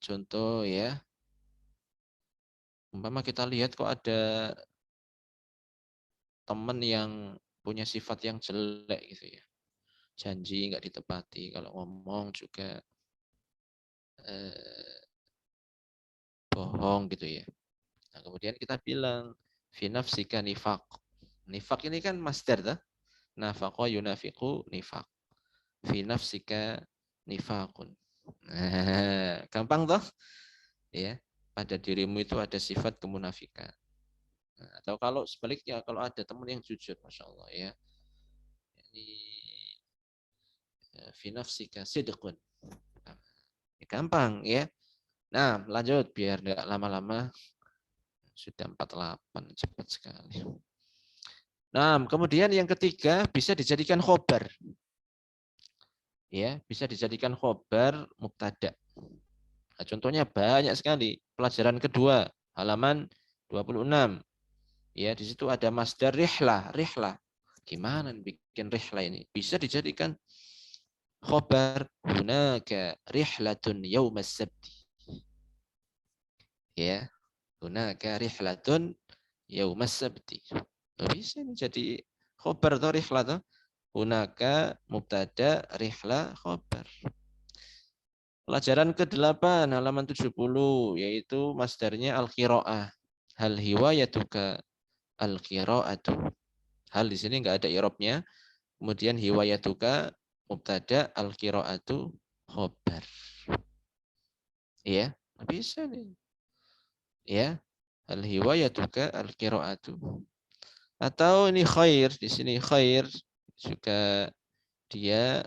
[SPEAKER 2] contoh ya. Umpama kita lihat kok ada teman yang punya sifat yang jelek gitu ya. Janji nggak ditepati, kalau ngomong juga bohong gitu ya. Nah, kemudian kita bilang fi nafsika nifaq. Nifaq ini kan masdar dah. Nafaqa yunafiqu nifaq. Fi nafsika nifaqun. Nah, gampang toh? Ya, pada dirimu itu ada sifat kemunafikan. Nah, atau kalau sebaliknya, kalau ada teman yang jujur, masya Allah ya, ini fi nafsika sidqun. Gampang ya. Nah, lanjut biar nggak lama-lama. Sudah 48, cepat sekali. Nah, kemudian yang ketiga bisa dijadikan khobar. Ya, bisa dijadikan khobar mubtada'. Nah, contohnya banyak sekali. Pelajaran kedua, halaman 26. Ya, di situ ada masdar rihlah, rihlah. Gimana bikin rihlah ini? Bisa dijadikan khobar hunaka rihlatun yaumas sabti. Ya, hunaka rihlatun yaumas sabti. Bisa ini jadi khobar atau rihlah tuh. Hunaka mubtada rihlah khobar. Pelajaran ke-8 halaman 70 yaitu masdarnya al-qiraah. Hal hiwayatuka al-qiraatu. Hal di sini enggak ada i'rabnya. Kemudian hiwayatuka mubtada al-qiraatu khobar. Ya, bisa nih. Ya. Hal hiwayatuka al-qiraatu. Atau ini khair, di sini khair juga dia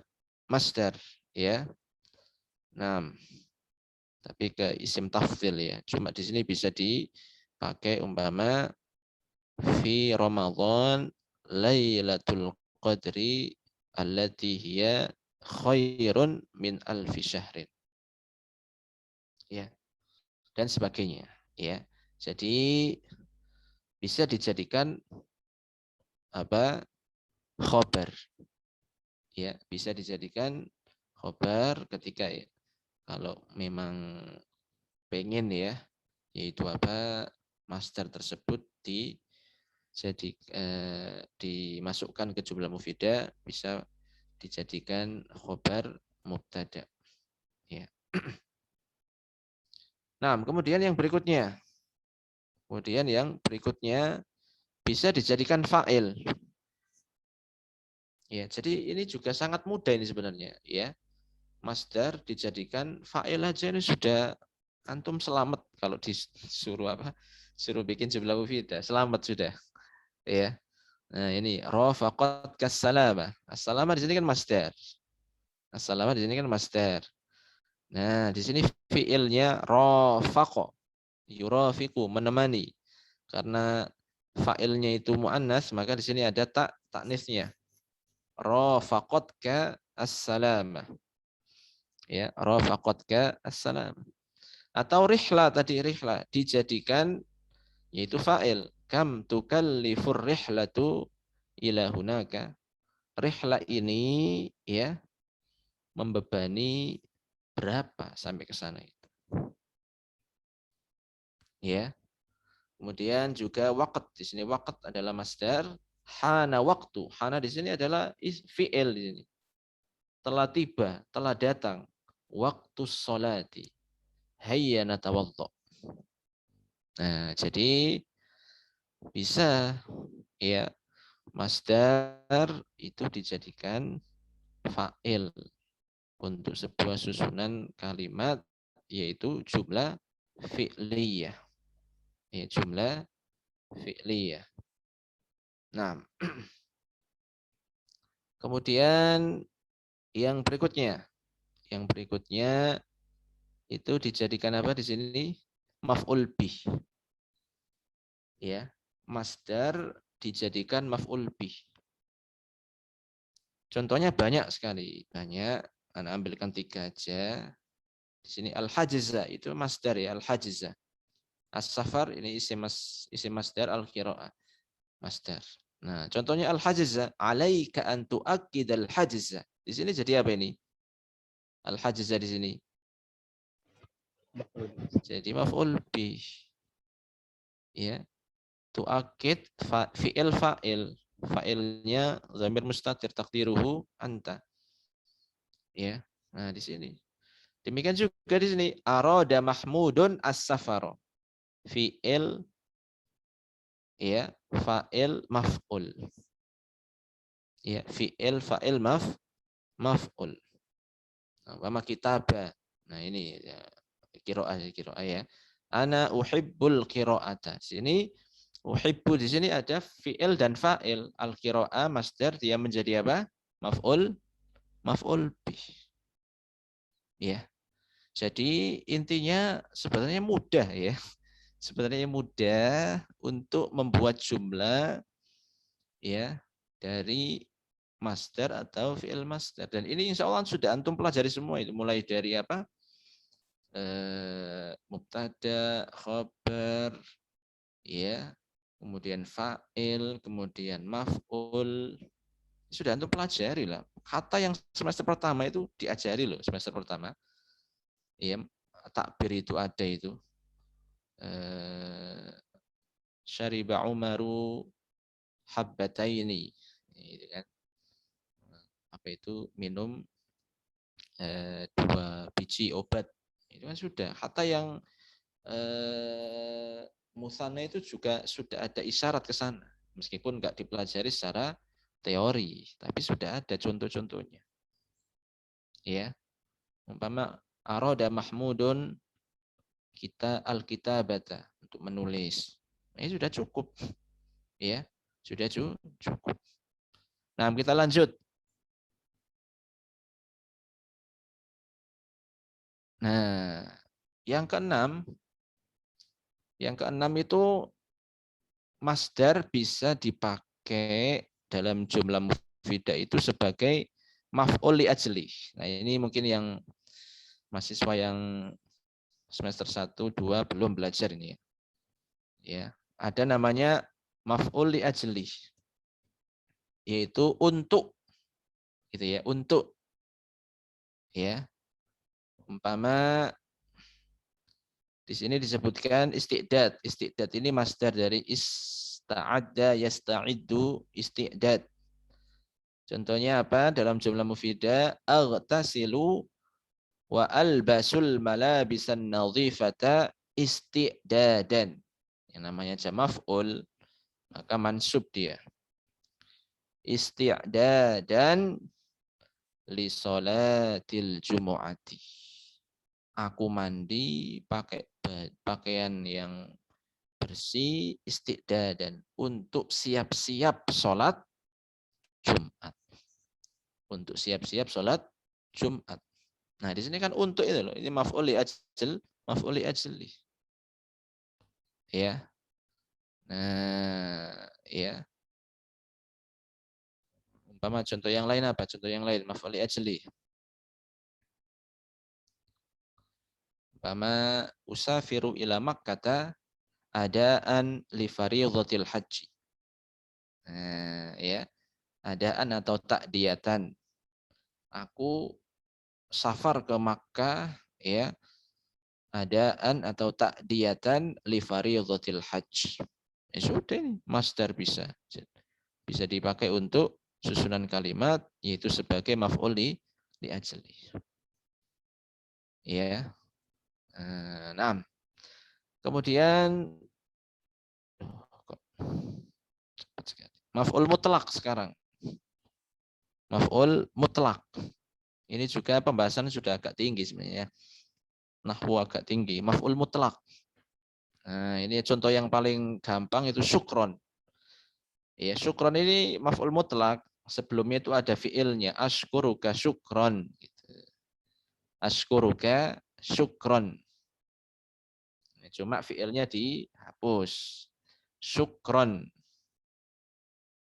[SPEAKER 2] masdar, ya. Nah, tapi ke isim tafdhil ya. Cuma di sini bisa dipakai umpama fi Ramadan Lailatul Qadri allati hiya khairun min alfi syahrin. Ya, dan sebagainya, ya. Jadi bisa dijadikan apa? Khobar. Ya, bisa dijadikan khobar ketika ya, kalau memang pengen ya, yaitu apa, masdar tersebut dimasukkan ke jumlah mufidah, bisa dijadikan khobar mubtada. Ya. Nah, kemudian yang berikutnya. Bisa dijadikan fa'il. Ya, jadi ini juga sangat mudah ini sebenarnya, ya. Masdar dijadikan fa'il aja ini sudah antum selamat kalau disuruh apa? Suruh bikin jumlah mufidah, selamat sudah. Ya. Nah, ini rafaqat kas-salama. As-salama di sini kan masdar. As-salama di sini kan masdar. Nah, di sini fiilnya rafaqa. Yurafiqu, menemani. Karena fa'ilnya itu muannas, maka di sini ada taknisnya. Rafaqatka as-salama. Ya, rafaqatka as-salama. Atau rihla tadi, rihla dijadikan yaitu fa'il. Kam tukallifur rihlatu ila hunaka. Rihla ini ya membebani berapa sampai ke sana itu. Ya. Kemudian juga waqt, di sini waqt adalah masdar, hana waktu. Hana di sini adalah fi'il di sini. Telah tiba, telah datang waktu sholati. Hayya natawaddo. Nah, jadi bisa ya masdar itu dijadikan fa'il untuk sebuah susunan kalimat yaitu jumlah fi'liyah. Ya, jumlah fi'liyah. Nah, kemudian yang berikutnya itu dijadikan apa di sini? Maf'ul bih. Ya, masdar dijadikan maf'ul bih. Contohnya banyak sekali, banyak. Anda ambilkan 3 aja. Di sini al-hajza itu masdar ya, al-hajza. As-safar ini isim masdar, al-qiraah masdar. Nah, contohnya al-hajza, alaika an tu'akkid al-hajza. Di sini jadi apa ini? Al-hajza di sini. Jadi maf'ul bih. Ya. Tu'akkid fi'il fa'il. Fa'ilnya dhamir mustatir taqdiruhu anta. Ya. Nah, di sini. Demikian juga di sini arada Mahmudun as-safara. Fi'il ya, fa'il maf'ul. Ya, fi'il fa'il maf'ul. Wa kitaba. Nah, ini ya, qiraah ya. Ana uhibbul qiraata. Sini uhibbu di sini ada fi'il dan fa'il. Al-qiraah masdar dia menjadi apa? Maf'ul bih. Ya. Jadi intinya sebenarnya mudah ya. Sebenarnya mudah untuk membuat jumlah ya dari masdar atau fi'il masdar. Dan ini insya Allah sudah antum pelajari semua itu. Mulai dari apa? Mubtada, khabar, ya, kemudian fa'il, kemudian maf'ul. Sudah antum pelajari lah. Kata yang semester pertama itu diajari loh semester pertama. Ya, takbir itu ada itu. Syariba Umaru habbataini. Gitu kan. Apa itu? Minum 2 biji obat. Itu kan sudah. Kata yang musanna itu juga sudah ada isyarat ke sana. Meskipun nggak dipelajari secara teori, tapi sudah ada contoh-contohnya. Ya. Umpama arada Mahmudun kita al-kitabata untuk menulis. Ini sudah cukup. Ya, sudah cukup. Nah, kita lanjut. Nah, yang keenam itu masdar bisa dipakai dalam jumlah mufidah itu sebagai maf'ul li ajli. Nah, ini mungkin yang mahasiswa yang semester 1, 2 belum belajar ini ya. Ya, ada namanya maf'ul li ajli. Yaitu untuk gitu ya, untuk ya. Umpama di sini disebutkan isti'dad. Isti'dad ini masdar dari ista'adda yasta'iddu isti'dad. Contohnya apa? Dalam jumlah mufidah aghtasilu wa albasul malabisan nadhifata isti'dadan. Yang namanya jamaf'ul maka mansub dia. Isti'dadan li sholatil jumu'ati. Aku mandi pakai pakaian yang bersih istiqdadan untuk siap-siap sholat Jumat. Untuk siap-siap sholat Jumat. Nah, di sini kan untuk itu loh. Ini maf'ul li ajl, maf'ul li ajli. Ya. Nah, ya. Umpama contoh yang lain apa? Contoh yang lain maf'ul li ajli. Umpama usafiru ila Makkah adaan li fardhatil haji. Nah, ya. Adaan atau ta'diyatan. Aku safar ke Makkah ya, adaan atau ta'diyatan li fardhatil hajj. Ya sudah ini masdar bisa dipakai untuk susunan kalimat yaitu sebagai maf'ul li ajli. Ya. Nah, kemudian maf'ul mutlak sekarang. Maf'ul mutlak. Ini juga pembahasan sudah agak tinggi sebenarnya. Nahwu agak tinggi. Maf'ul mutlak. Nah, ini contoh yang paling gampang itu syukron. Ya, syukron ini maf'ul mutlak. Sebelumnya itu ada fiilnya. Ashkuruka syukron. Ashkuruka syukron. Cuma fiilnya dihapus. Syukron.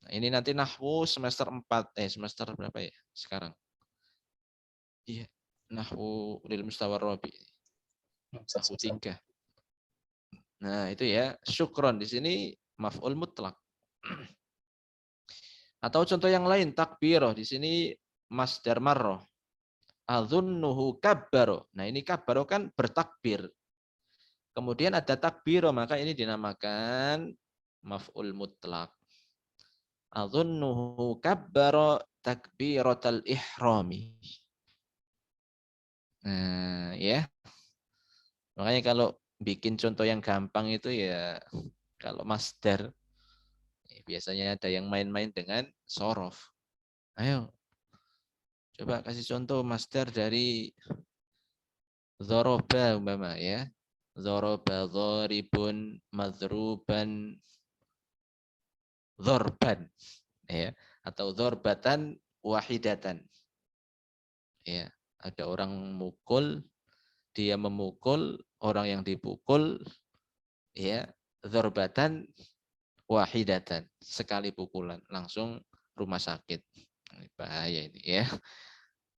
[SPEAKER 2] Nah, ini nanti nahwu semester 4. Semester berapa ya sekarang? Iya. Nahwu lil mustawar rabi. Nahwu 3. Nah, itu ya, syukron di sini maf'ul mutlak. Atau contoh yang lain, takbiroh di sini masdar marroh. Adzunnuhu kabbaro. Nah, ini kabbaro kan bertakbir. Kemudian ada takbiroh, maka ini dinamakan maf'ul mutlak. Adzunnuhu kabbaro takbiratal ihrami. Nah, ya. Makanya kalau bikin contoh yang gampang itu ya kalau masdar biasanya ada yang main-main dengan sorof. Ayo, coba kasih contoh masdar dari dzoroba umpama ya. Dzoroba, dzoribun, madzuruban, dzorban. Ya. Atau dzorbatan wahidatan. Ya. Ada orang mukul, dia memukul, orang yang dipukul, ya, dzorbatan wahidatan, sekali pukulan langsung rumah sakit. Bahaya ini ya.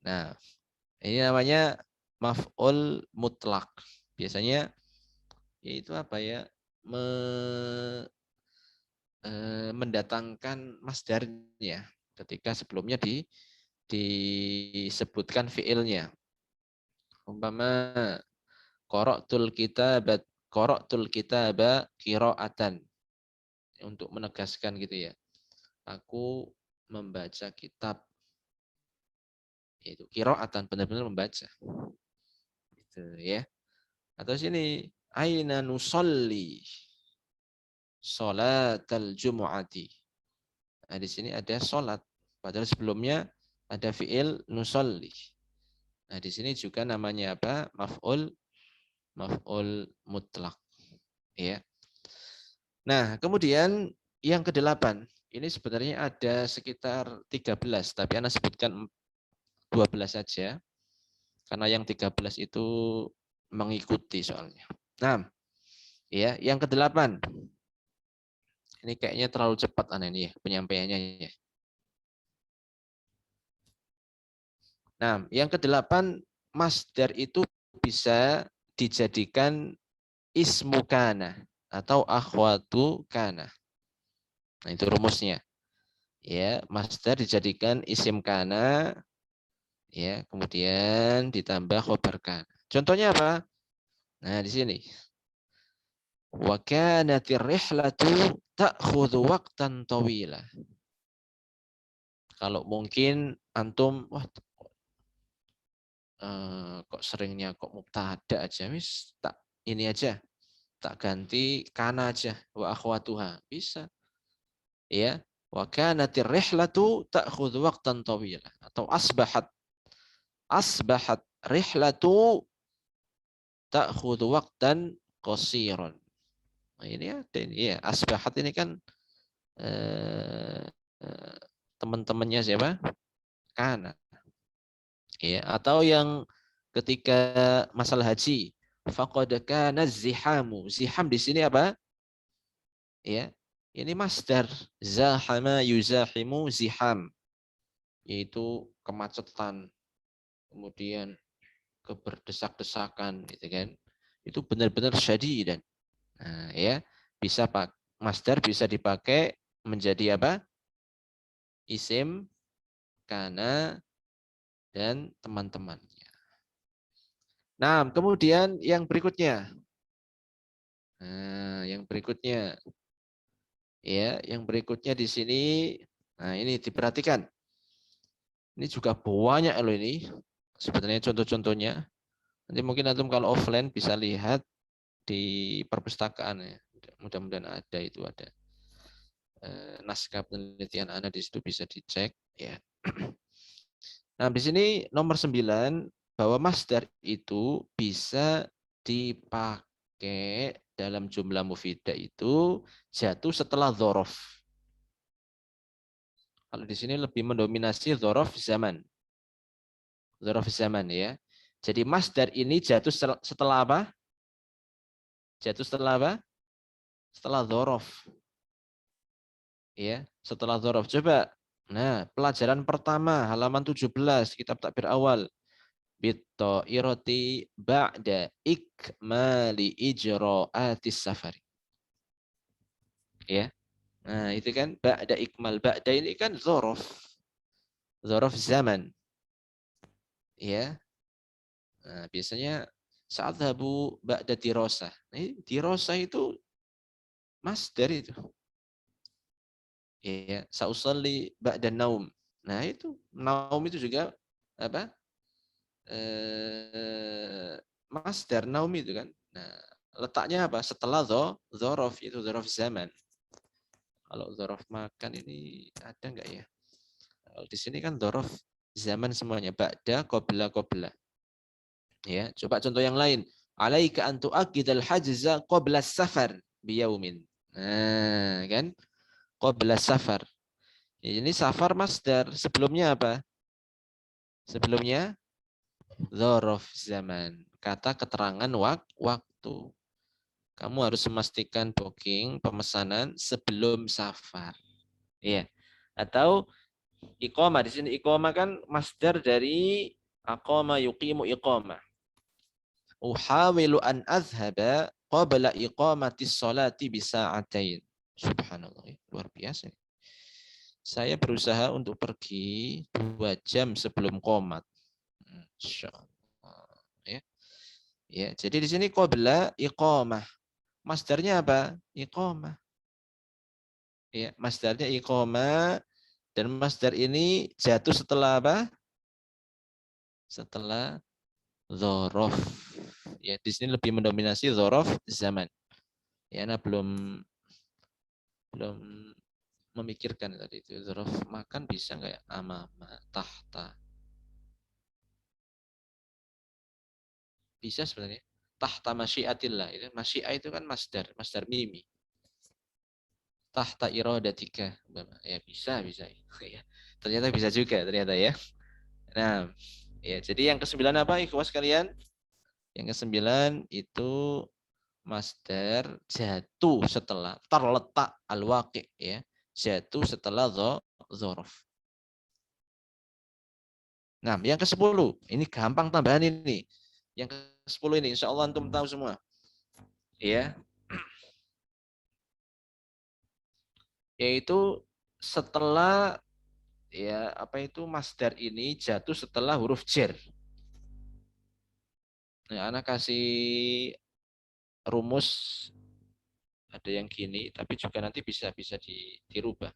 [SPEAKER 2] Nah, ini namanya maf'ul mutlak. Biasanya yaitu apa ya? Mendatangkan masdarnya ketika sebelumnya disebutkan fiilnya. Umpama qara'tul kitaba qira'atan. Untuk menegaskan gitu ya. Aku membaca kitab. Itu qira'atan, benar-benar membaca. Gitu ya. Atau sini aina nusalli sholatal jumu'ati. Nah, di sini ada salat. Padahal sebelumnya ada fiil nusalli. Nah, di sini juga namanya apa? Maf'ul mutlak. Ya. Nah, kemudian yang ke-8. Ini sebenarnya ada sekitar 13, tapi Anda sebutkan 12 saja. Karena yang 13 itu mengikuti soalnya. Nah, ya, yang ke-8. Ini kayaknya terlalu cepat ini ya, penyampaiannya ya. Nah, yang ke-8, masdar itu bisa dijadikan ismu kana atau akhwatu kana. Nah, itu rumusnya. Ya, masdar dijadikan isim kana, ya, kemudian ditambah khobar kana. Contohnya apa? Nah, di sini. Wa kanatir rihlatu ta'khudhu waqtan tawila. Kalau mungkin antum kok seringnya kok mubtada aja, wis tak ini aja, tak ganti kana aja, wa akhwatuha, bisa. Ya, wa kanatir rihlatu ta'khudhu waqtan tawila, atau asbahat rihlatu ta'khudhu waqtan qasiran. Nah, ini ada ini ya, asbahat ini kan teman-temannya siapa? Kana. Ya, atau yang ketika masalah haji, faqad kana zihamu. Ziham di sini apa? Ya, ini masdar zahama yuzahimu ziham, yaitu kemacetan, kemudian keberdesak-desakan gitu kan. Itu benar-benar syadidan. Nah, ya, bisa pak masdar bisa dipakai menjadi apa? Isim kana dan teman-temannya. Nah, kemudian yang berikutnya. Nah, yang berikutnya ya, yang berikutnya di sini. Nah, ini diperhatikan. Ini juga banyak loh ini. Sebenarnya contoh-contohnya. Nanti mungkin antum kalau offline bisa lihat di perpustakaan ya. Mudah-mudahan ada itu ada. Naskah penelitian Anda di situ bisa dicek ya. Nah, di sini nomor 9 bahwa masdar itu bisa dipakai dalam jumlah mufidah itu jatuh setelah dzaraf. Kalau di sini lebih mendominasi dzaraf zaman. Dzaraf zaman ya. Jadi masdar ini jatuh setelah apa? Jatuh setelah apa? Setelah dzaraf. Ya, setelah dzaraf. Coba. Nah, pelajaran pertama halaman 17 kitab takbir awal. Bitta'irati ba'da ikmali ijra'atis safari. Ya. Nah, itu kan ba'da ikmal. Ba'da ini kan dzaraf. Dzaraf zaman. Ya. Nah, biasanya saat habu ba'da dirosah. Nah, dirosah itu masdar itu. Ya, sausalli ba'da naum. Nah, itu naum itu juga apa? Masdar naum itu kan. Nah, letaknya apa? Setelah dzaraf itu dzaraf zaman. Kalau dzaraf makan ini ada enggak ya? Kalau di sini kan dzaraf zaman semuanya. Ba'da, qabla. Ya, coba contoh yang lain. Alaika an tu'akkidal hajza qabla safar biyaumin. Nah, kan? Qabla safar. Ini safar masdar. Sebelumnya apa? Sebelumnya dzaraf zaman. Kata keterangan waktu. Kamu harus memastikan booking pemesanan sebelum safar. Iya. Atau iqamah, di sini iqamah kan masdar dari aqama yuqimu iqamah. Uhawilu an azhaba qabla iqamatis sholati bisa'atain. Subhanallah, luar biasa. Saya berusaha untuk pergi 2 jam sebelum qomat. Insyaallah. Ya. Ya, jadi di sini qabla iqamah. Masdarnya apa? Iqamah. Ya, masdarnya iqamah dan masdar ini jatuh setelah apa? Setelah dzaraf. Ya, di sini lebih mendominasi dzaraf zaman. Ya, nah belum memikirkan tadi itu dzaraf makan bisa enggak ya? Amama, tahta. Bisa sebenarnya. Tahta masyiatillah itu. Masyiah itu kan masdar mimi. Tahta iradatika. Ya bisa. Ya. Ternyata bisa juga ternyata ya. Nah, ya jadi yang ke-9 apa ikhwas kalian? Yang ke-9 itu masdar jatuh setelah terletak al-waqi ya. Jatuh setelah dzaraf. Nah, yang ke-10 ini gampang tambahan ini. Yang ke-10 ini insyaallah antum tahu semua. Ya. Yaitu setelah ya apa itu masdar ini jatuh setelah huruf jar. Nah, anak kasih rumus ada yang gini tapi juga nanti bisa dirubah.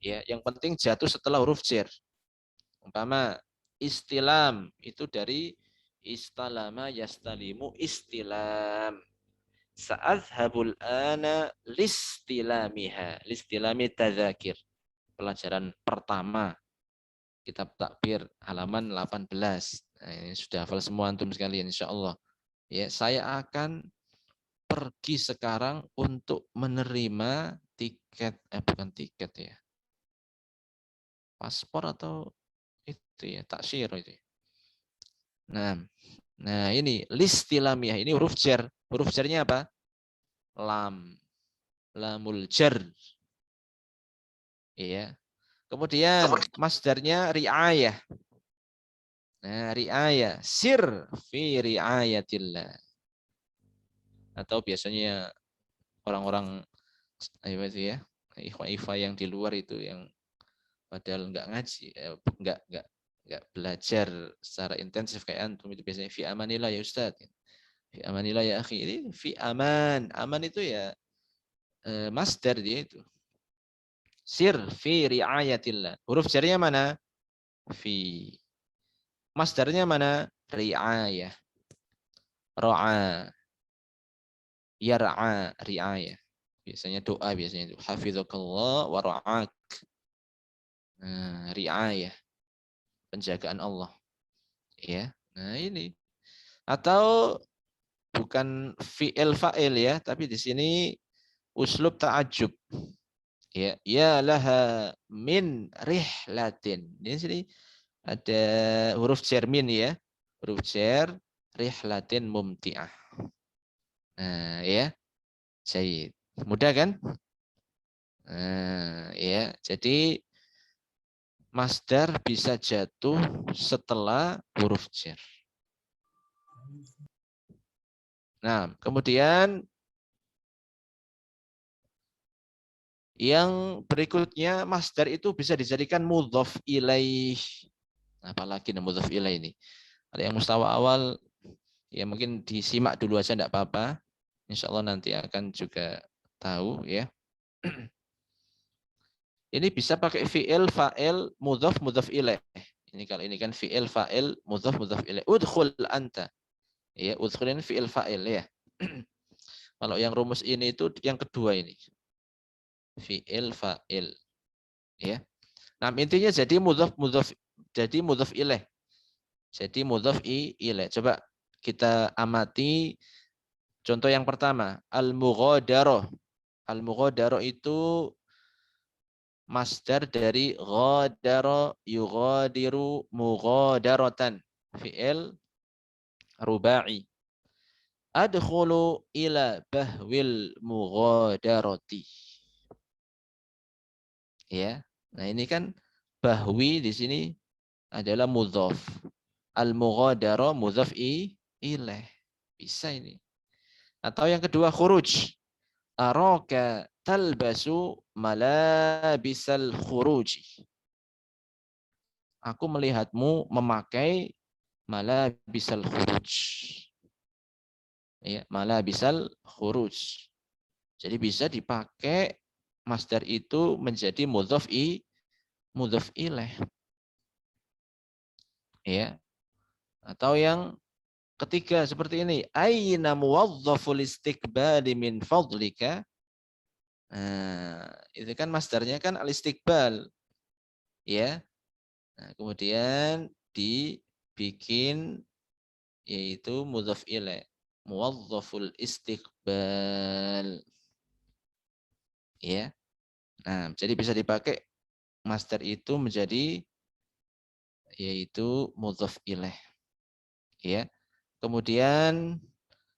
[SPEAKER 2] Ya, yang penting jatuh setelah huruf jar. Umpama istilam itu dari istalama yastalimu istilam. Sa'adhabul ana listilamiha. Listilami tadzakir. Pelajaran pertama kitab takbir halaman 18. Nah, ini sudah hafal semua antum sekalian insyaallah. Ya, saya akan pergi sekarang untuk menerima tiket, bukan tiket ya, paspor atau itu ya, taksir itu. Nah ini listilamiah, ini huruf jar. Huruf jarnya apa? Lam, lamul jar. Iya. Kemudian masdarnya riayah. Nah, riayah, sir fi riayatillah. Atau biasanya orang-orang apa itu ya, ikhwan-ikhwan yang di luar itu yang padahal nggak ngaji, nggak belajar secara intensif kayak antum, itu biasanya fi amanillah ya Ustaz. Fi amanillah ya akhi. Ini fi aman. Aman itu ya masdar dia itu. Sir fi riayatillah. Huruf jarnya mana? Fi. Masdarnya mana? Riayah. Ro'a. Yar'a. Riayah. Biasanya doa biasanya itu. Hafizakallah wa ra'ak. Nah, riayah. Penjagaan Allah. Ya. Nah, ini. Atau bukan fi'il fa'il ya, tapi di sini uslub ta'ajub. Ya laha min rihlatin. Di sini ada huruf jar min ya. Huruf jar rihlatin mumti'ah. Nah, ya. Jayid. Mudah kan? Nah, ya. Jadi masdar bisa jatuh setelah huruf jar. Nah, kemudian yang berikutnya masdar itu bisa dijadikan mudhof ilaih. Apalagi mudhof ilaih ini. Ada yang mustawa awal ya mungkin disimak dulu aja enggak apa-apa. Insya Allah nanti akan juga tahu ya. Ini bisa pakai fi'il, fa'il, mudhof, mudhof ilaih. Ini kalau ini kan fi'il, fa'il, mudhof, mudhof ilaih. Udkhul anta. Ya, udkhul ini fi'il fa'il ya. Kalau yang rumus ini itu yang kedua ini. Fi'il, fa'il. Ya. Nah, intinya jadi mudhof, mudhof, jadi mudhof ilaih. Jadi mudhof ilaih. Coba kita amati contoh yang pertama, al-mughadarah. Al-mughadarah itu masdar dari ghadara yughadiru mughadaratan. Fi'il rubai. Adkhulu ila bahwil mughadarati. Ya. Nah, ini kan bahwi di sini adalah mudhof. Al-mughadarah mudhof ilaih. Bisa ini. Atau yang kedua khuruj. Araka talbasu malabisal khuruji. Aku melihatmu memakai malabisal khuruj. Ya, malabisal khuruj. Jadi bisa dipakai masdar itu menjadi mudhof ilaih. Ya. Atau yang ketiga seperti ini, aina muwazzaful istiqbali min fadlika. Nah, itu kan masdarnya kan al-istiqbal. Ya. Nah, kemudian dibikin yaitu mudhaf ilaih, muwazzaful istiqbal. Ya. Nah, jadi bisa dipakai masdar itu menjadi yaitu mudhaf ilaih. Ya. Kemudian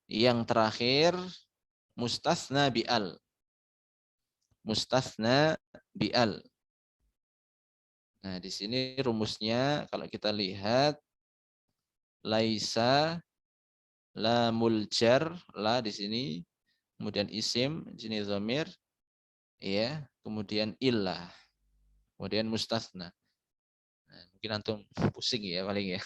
[SPEAKER 2] yang terakhir mustatsna bi'al. Mustatsna bi'al. Nah, di sini rumusnya kalau kita lihat laisa lamul jar, la di sini, kemudian isim, di sini dhamir, ya, kemudian illah, kemudian mustatsna. Nah, mungkin antum pusing ya paling ya.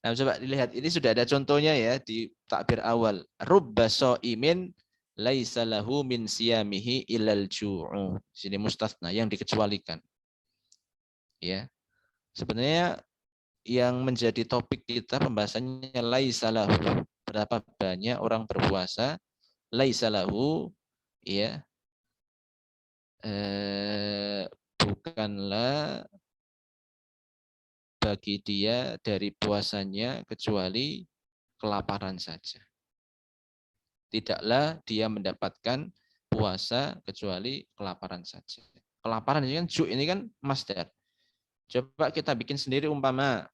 [SPEAKER 2] Nah, coba dilihat, ini sudah ada contohnya ya di takbir awal. Rubba shaimin laisa lahu min siyamihi illal ju'u. Sini mustatsna yang dikecualikan. Ya. Sebenarnya yang menjadi topik kita pembahasannya laisa lahu. Berapa banyak orang berpuasa laisa lahu ya. Bukanlah bagi dia dari puasanya kecuali kelaparan saja. Tidaklah dia mendapatkan puasa kecuali kelaparan saja. Kelaparan ini kan ju' ini kan masdar. Coba kita bikin sendiri umpama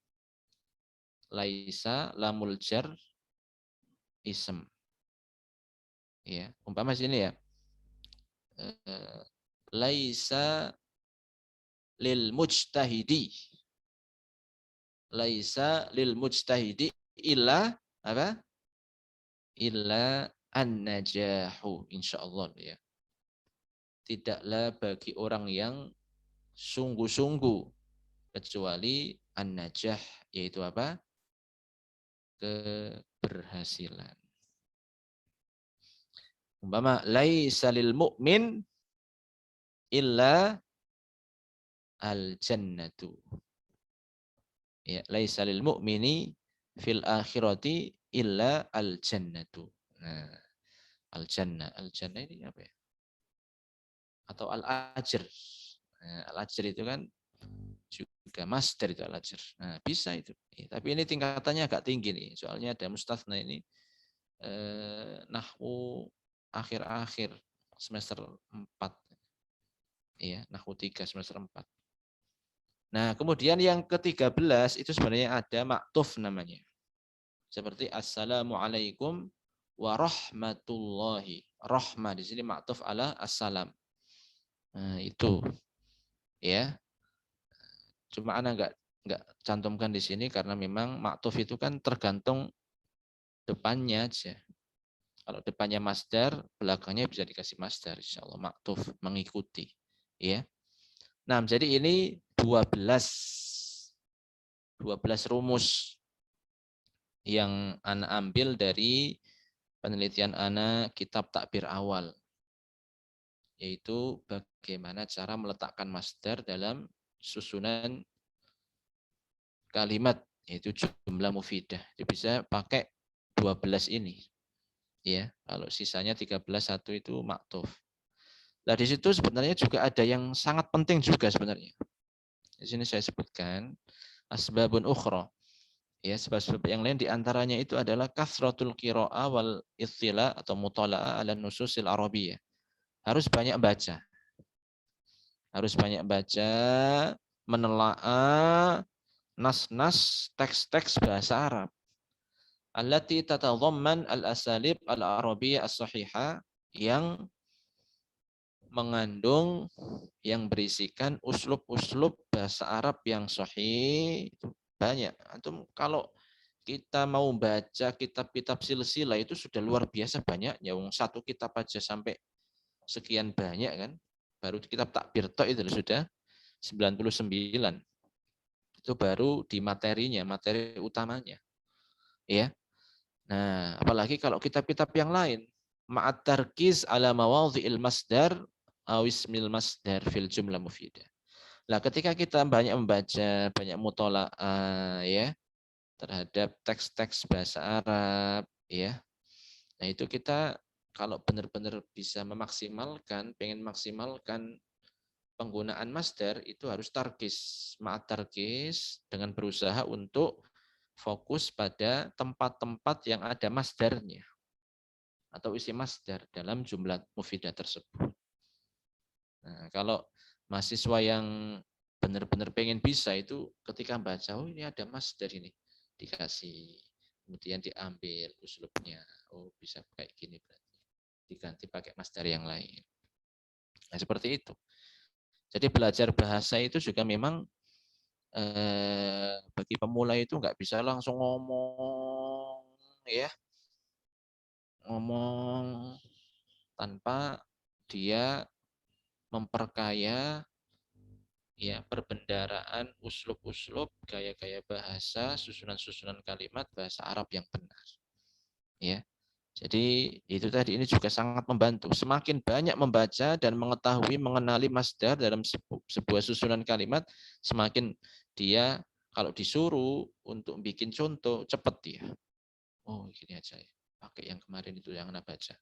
[SPEAKER 2] laisa lamul jar ism. Ya, umpama sini ya. Laisa lil mujtahidi. Laisa lil mujtahidi illa apa? Illa an-najahu insyaallah ya. Tidaklah bagi orang yang sungguh-sungguh kecuali an-najah yaitu apa? Keberhasilan. Umpama laisa lil mu'min illa al-jannatu. Ya, laisa lil mu'mini fil akhirati illa al-jannatu. Nah, al-jannah. Al-jannah ini apa ya? Atau al-ajr. Nah, al-ajr itu kan juga masdar itu al-ajr. Nah, bisa itu. Ya, tapi ini tingkatannya agak tinggi nih. Soalnya ada mustatsna ini nahwu akhir-akhir semester 4. Iya, nahwu 3 semester 4. Nah, kemudian yang ke-13 itu sebenarnya ada maktuf namanya. Seperti assalamualaikum warahmatullahi. Rahmah di sini maktuf ala assalam. Nah, itu ya. Cuma ana enggak cantumkan di sini karena memang maktuf itu kan tergantung depannya aja. Kalau depannya masdar, belakangnya bisa dikasih masdar insyaallah maktuf mengikuti, ya. Nah, jadi ini 12 rumus yang ana ambil dari penelitian ana kitab takbir awal, yaitu bagaimana cara meletakkan masdar dalam susunan kalimat, yaitu jumlah mufidah. Itu bisa pakai 12 ini. Ya, kalau sisanya 13 satu itu maktuf. Nah, di situ sebenarnya juga ada yang sangat penting juga sebenarnya. Di sini saya sebutkan asbabun ukhra. Ya, sebab-sebab yang lain diantaranya itu adalah kasratul qira'ah wal ittila atau mutala'ah ala nususil arabiyyah. Harus banyak baca. Harus banyak baca, menelaah nas-nas, teks-teks bahasa Arab. Allati tatadhamman al-asalib al-arabiyyah as-sahihah yang mengandung yang berisikan uslub-uslub bahasa Arab yang sahih itu banyak. Antum kalau kita mau baca kitab-kitab silsilah itu sudah luar biasa banyak. Ya, satu kitab aja sampai sekian banyak kan. Baru kitab takbir tok itu sudah 99. Itu baru di materinya, materi utamanya. Ya. Nah, apalagi kalau kitab-kitab yang lain. Ma'at tarkiz ala mawadhi'il masdar awismil masdar fil jumlah mufidah. Nah, ketika kita banyak membaca, banyak mutola'ah ya terhadap teks-teks bahasa Arab ya. Nah, itu kita kalau benar-benar bisa memaksimalkan, pengen maksimalkan penggunaan masdar itu harus tarkis, ma'at tarkis dengan berusaha untuk fokus pada tempat-tempat yang ada masdarnya atau isi masdar dalam jumlah mufidah tersebut. Nah, kalau mahasiswa yang benar-benar pengen bisa itu ketika baca, oh ini ada masdar ini, dikasih, kemudian diambil uslubnya, oh bisa kayak gini berarti, diganti pakai masdar yang lain. Nah, seperti itu. Jadi belajar bahasa itu juga memang bagi pemula itu nggak bisa langsung ngomong, ya, ngomong tanpa dia memperkaya ya perbendaraan uslub-uslub, gaya-gaya bahasa, susunan-susunan kalimat bahasa Arab yang benar. Ya. Jadi itu tadi ini juga sangat membantu. Semakin banyak membaca dan mengetahui, mengenali masdar dalam sebuah susunan kalimat, semakin dia kalau disuruh untuk bikin contoh cepat dia. Oh, gini aja ya. Pakai yang kemarin itu yang Anda baca.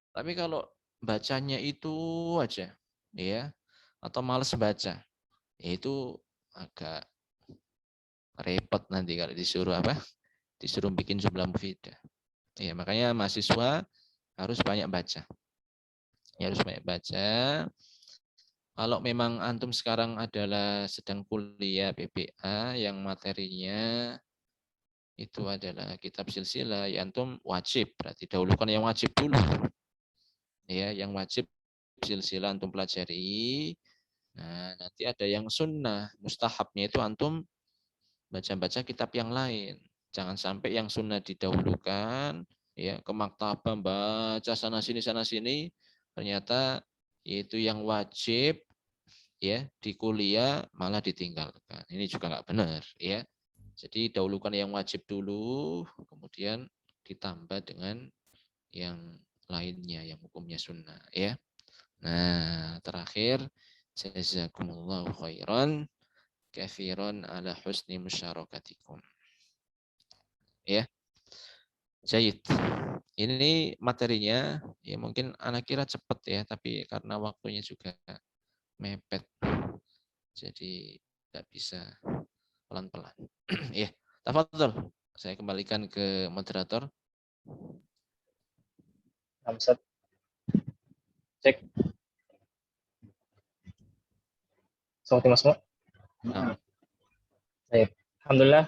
[SPEAKER 2] Tapi kalau bacanya itu aja, ya, atau malas baca, itu agak repot nanti kalau disuruh apa? Disuruh bikin jumlah mufidah. Ya, makanya mahasiswa harus banyak baca. Ya, harus banyak baca. Kalau memang antum sekarang adalah sedang kuliah PPA yang materinya itu adalah kitab silsilah, ya antum wajib, berarti dahulukan yang wajib dulu. Ya, yang wajib silsilah antum pelajari. Nah, nanti ada yang sunnah, mustahabnya itu antum baca-baca kitab yang lain. Jangan sampai yang sunnah didahulukan, ya ke maktabah baca sana sini, ternyata itu yang wajib ya di kuliah malah ditinggalkan. Ini juga nggak benar, ya. Jadi dahulukan yang wajib dulu, kemudian ditambah dengan yang lainnya, yang hukumnya sunnah, ya. Nah, terakhir, jazakumullahu khairan kafiron ala husni musyarakatikum. Ya, Jayid. Ini materinya, ya mungkin anak kira cepat ya, tapi karena waktunya juga mepet, jadi tidak bisa pelan-pelan. Ya, tafadhol. Saya kembalikan ke moderator.
[SPEAKER 1] Nah, Ustaz, cek. Semua.
[SPEAKER 2] Nah,
[SPEAKER 1] Baik. Alhamdulillah,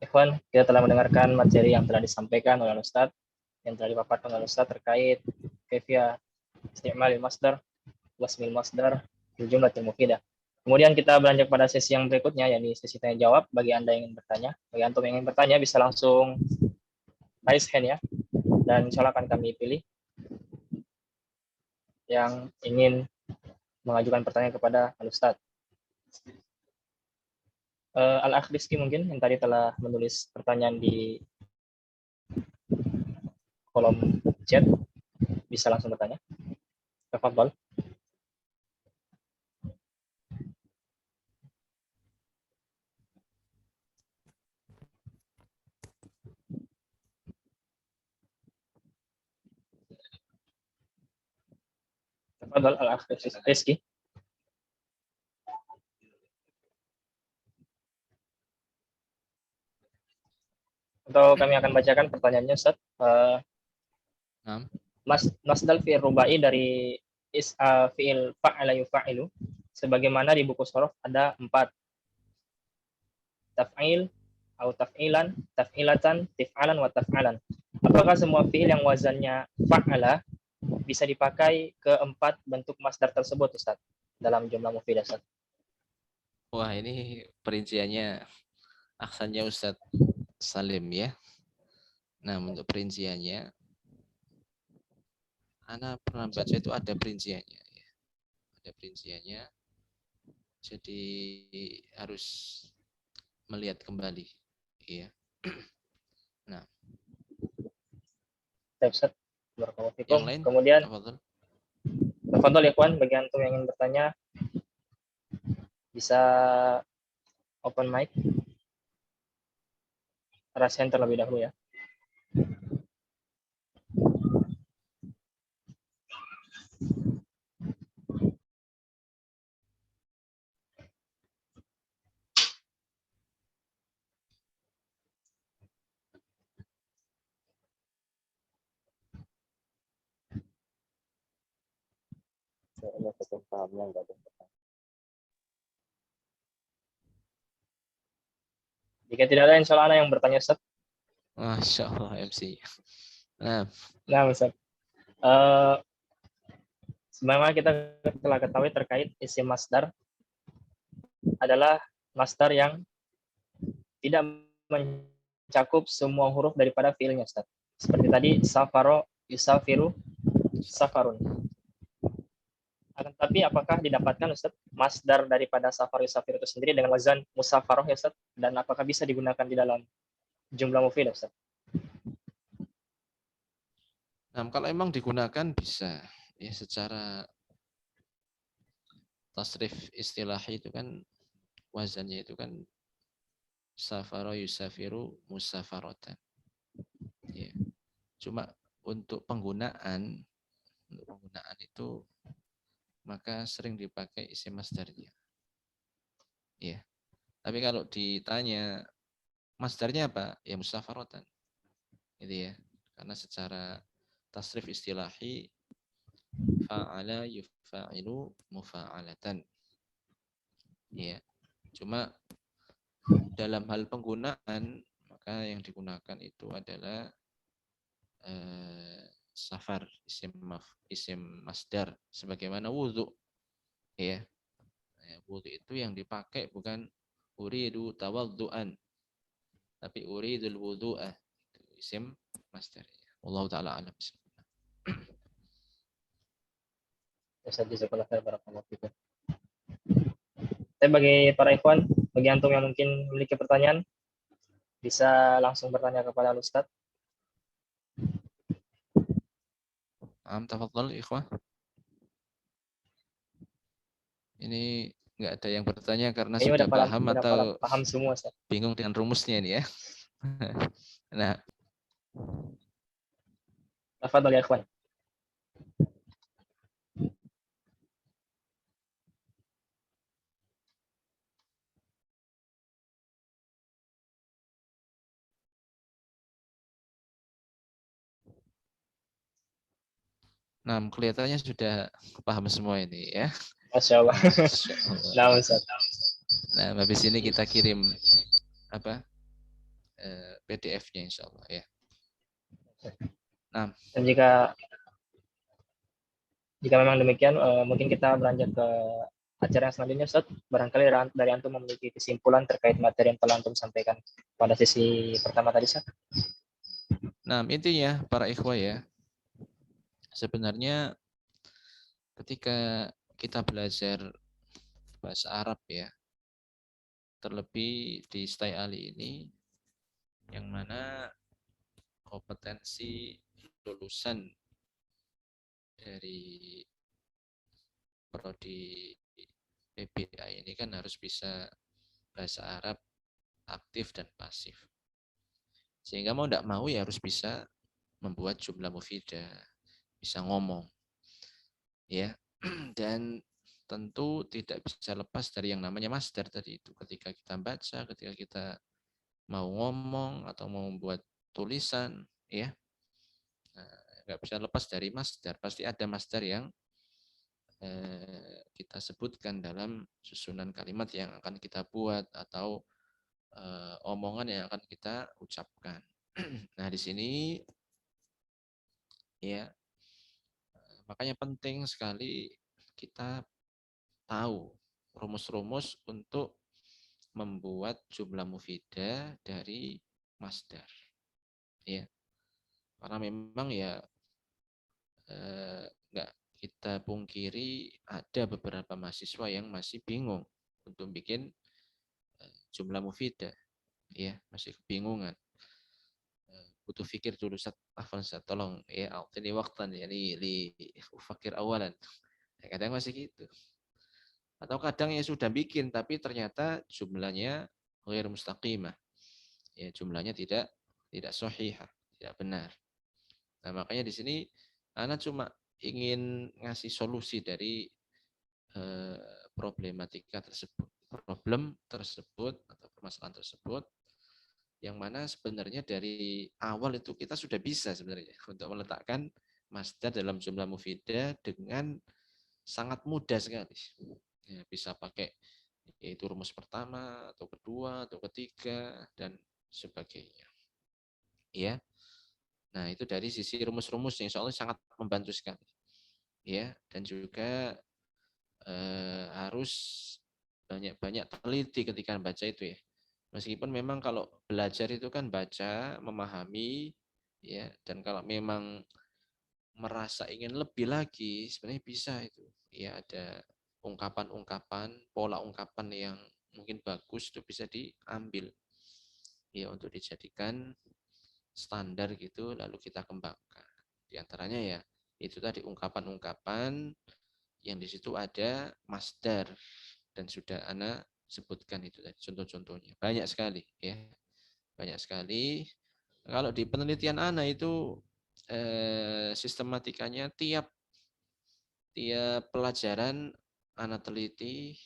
[SPEAKER 1] Ikhwan, kita telah mendengarkan materi yang telah disampaikan oleh Ustaz, yang telah dipaparkan oleh Ustaz terkait kaifiyah isti'malil masdar, wasmil masdar, jumlatil mufidah. Kemudian kita beranjak pada sesi yang berikutnya, yakni sesi tanya jawab. Bagi Anda yang ingin bertanya, bagi antum yang ingin bertanya bisa langsung raise hand ya, dan insya Allah akan kami pilih yang ingin mengajukan pertanyaan kepada Al-Ustaz. Al-Akh Rizky mungkin yang tadi telah menulis pertanyaan di kolom chat, bisa langsung bertanya. Tafadhol. Tafadhol Al-Akh Rizky. Atau kami akan bacakan pertanyaannya, Ustaz.
[SPEAKER 2] nah.
[SPEAKER 1] Masdal fi'il rubai dari fi'il fa'ala yufa'ilu, sebagaimana di buku shorof ada 4. Taf'il, atau taf'ilan, taf'ilatan, tif'alan, wa taf'alan. Apakah semua fi'il yang wazannya fa'ala bisa dipakai ke 4 bentuk masdar tersebut, Ustaz, dalam jumlah mufidah, Ustaz?
[SPEAKER 2] Wah, ini perinciannya aksannya Ustadz Salim ya. Nah, untuk perinciannya, Ana pernah baca itu ada perinciannya. Ya. Ada perinciannya, jadi harus melihat kembali. Ya. Nah,
[SPEAKER 1] Ustaz,
[SPEAKER 2] yang lain?
[SPEAKER 1] Kemudian,
[SPEAKER 2] tafadhol
[SPEAKER 1] ya kawan, bagi antum yang ingin bertanya, bisa open mic, raise hand terlebih dahulu ya.
[SPEAKER 3] Kayaknya saya pahamnya nggak ada.
[SPEAKER 1] Jika tidak ada, insya Allah yang bertanya, Ustaz.
[SPEAKER 2] Masya Allah MC.
[SPEAKER 1] Nah, Ustaz. Sebagaimana kita telah ketahui terkait isim masdar adalah masdar yang tidak mencakup semua huruf daripada fiilnya, Ustaz. Seperti tadi, safaro, yusafiru, safarun. Akan tapi apakah didapatkan, Ustaz, masdar daripada safar yusafiru itu sendiri dengan wazan musafaroh, ya, Ustaz? Dan apakah bisa digunakan di dalam jumlah mufidah, Ustaz?
[SPEAKER 2] Nah, kalau emang digunakan bisa ya secara tasrif istilahi itu kan wazannya itu kan safaro yusafiru musafarotan. Ya. Cuma untuk penggunaan itu maka sering dipakai isim masdarnya. Ya. Tapi kalau ditanya masdarnya apa? Ya musafarotan. Gitu ya. Karena secara tasrif istilahi fa'ala yufa'ilu mufa'alatan. Ya. Cuma dalam hal penggunaan maka yang digunakan itu adalah safar, isim masdar sebagaimana wudhu. Ya. Wudhu itu yang dipakai bukan uridu tawaddu'an, tapi uridul wudhu'ah. Itu isim masdar. Wallahu ta'ala alam.
[SPEAKER 1] Jazakallahu khairan, barakallahu fikum. Tapi bagi para ikhwan, bagi antum yang mungkin memiliki pertanyaan, bisa langsung bertanya kepada Ustadz.
[SPEAKER 2] Tafadhal ikhwah. Ini nggak ada yang bertanya karena
[SPEAKER 1] Ini
[SPEAKER 2] sudah
[SPEAKER 1] udah
[SPEAKER 2] paham atau
[SPEAKER 1] paham semua, Ustaz.
[SPEAKER 2] bingung dengan rumusnya ini ya. Nah,
[SPEAKER 1] Tafadhal ya ikhwan.
[SPEAKER 2] kelihatannya sudah paham semua ini ya.
[SPEAKER 1] Masya Allah.
[SPEAKER 2] Masya Allah.
[SPEAKER 1] Nah, Ustaz.
[SPEAKER 2] Nah, habis ini kita kirim PDF-nya insya Allah ya. Nah,
[SPEAKER 1] Dan jika memang demikian, mungkin kita beranjak ke acara yang selanjutnya, Ustaz. Barangkali dari antum memiliki kesimpulan terkait materi yang telah antum sampaikan pada sesi pertama tadi, Ustaz.
[SPEAKER 2] Nah, intinya para ikhwah ya, sebenarnya ketika kita belajar bahasa Arab ya, terlebih di Stai Ali ini, yang mana kompetensi lulusan dari prodi PBA ini kan harus bisa bahasa Arab aktif dan pasif. Sehingga mau tidak mau ya harus bisa membuat jumlah mufidah, bisa ngomong. Ya. Dan tentu tidak bisa lepas dari yang namanya masdar tadi itu. Ketika kita baca, ketika kita mau ngomong atau mau membuat tulisan, ya, nggak bisa lepas dari masdar. Pasti ada masdar yang kita sebutkan dalam susunan kalimat yang akan kita buat atau omongan yang akan kita ucapkan. Nah, di sini ya makanya penting sekali kita tahu rumus-rumus untuk membuat jumlah mufidah dari masdar. Ya. Karena memang ya nggak kita pungkiri ada beberapa mahasiswa yang masih bingung untuk bikin jumlah mufidah. Ya, masih kebingungan. Butuh fikir dulu, Ustaz, tolong ya, ini waktan ya, li ufakir awalan. Ya, kadang masih gitu. Atau kadang ya sudah bikin tapi ternyata jumlahnya ghair mustaqimah. Ya, jumlahnya tidak sahihah, tidak benar. Nah, makanya di sini Ana cuma ingin ngasih solusi dari problematika tersebut, problem tersebut atau permasalahan tersebut, yang mana sebenarnya dari awal itu kita sudah bisa sebenarnya untuk meletakkan masdar dalam jumlah mufidah dengan sangat mudah sekali. Ya, bisa pakai yaitu rumus pertama atau kedua atau ketiga dan sebagainya. Ya. Nah, itu dari sisi rumus-rumusnya insya Allah sangat membantu sekali. Ya, dan juga harus banyak-banyak teliti ketika baca itu ya. Meskipun memang kalau belajar itu kan baca, memahami, ya, dan kalau memang merasa ingin lebih lagi, sebenarnya bisa itu. Ya, ada ungkapan-ungkapan, pola ungkapan yang mungkin bagus itu bisa diambil. Ya, untuk dijadikan standar gitu, lalu kita kembangkan. Di antaranya ya, itu tadi ungkapan-ungkapan yang di situ ada masdar dan sudah Ana sebutkan itu tadi contoh-contohnya. Banyak sekali ya. Banyak sekali. Kalau di penelitian Ana itu sistematikanya tiap pelajaran Ana teliti,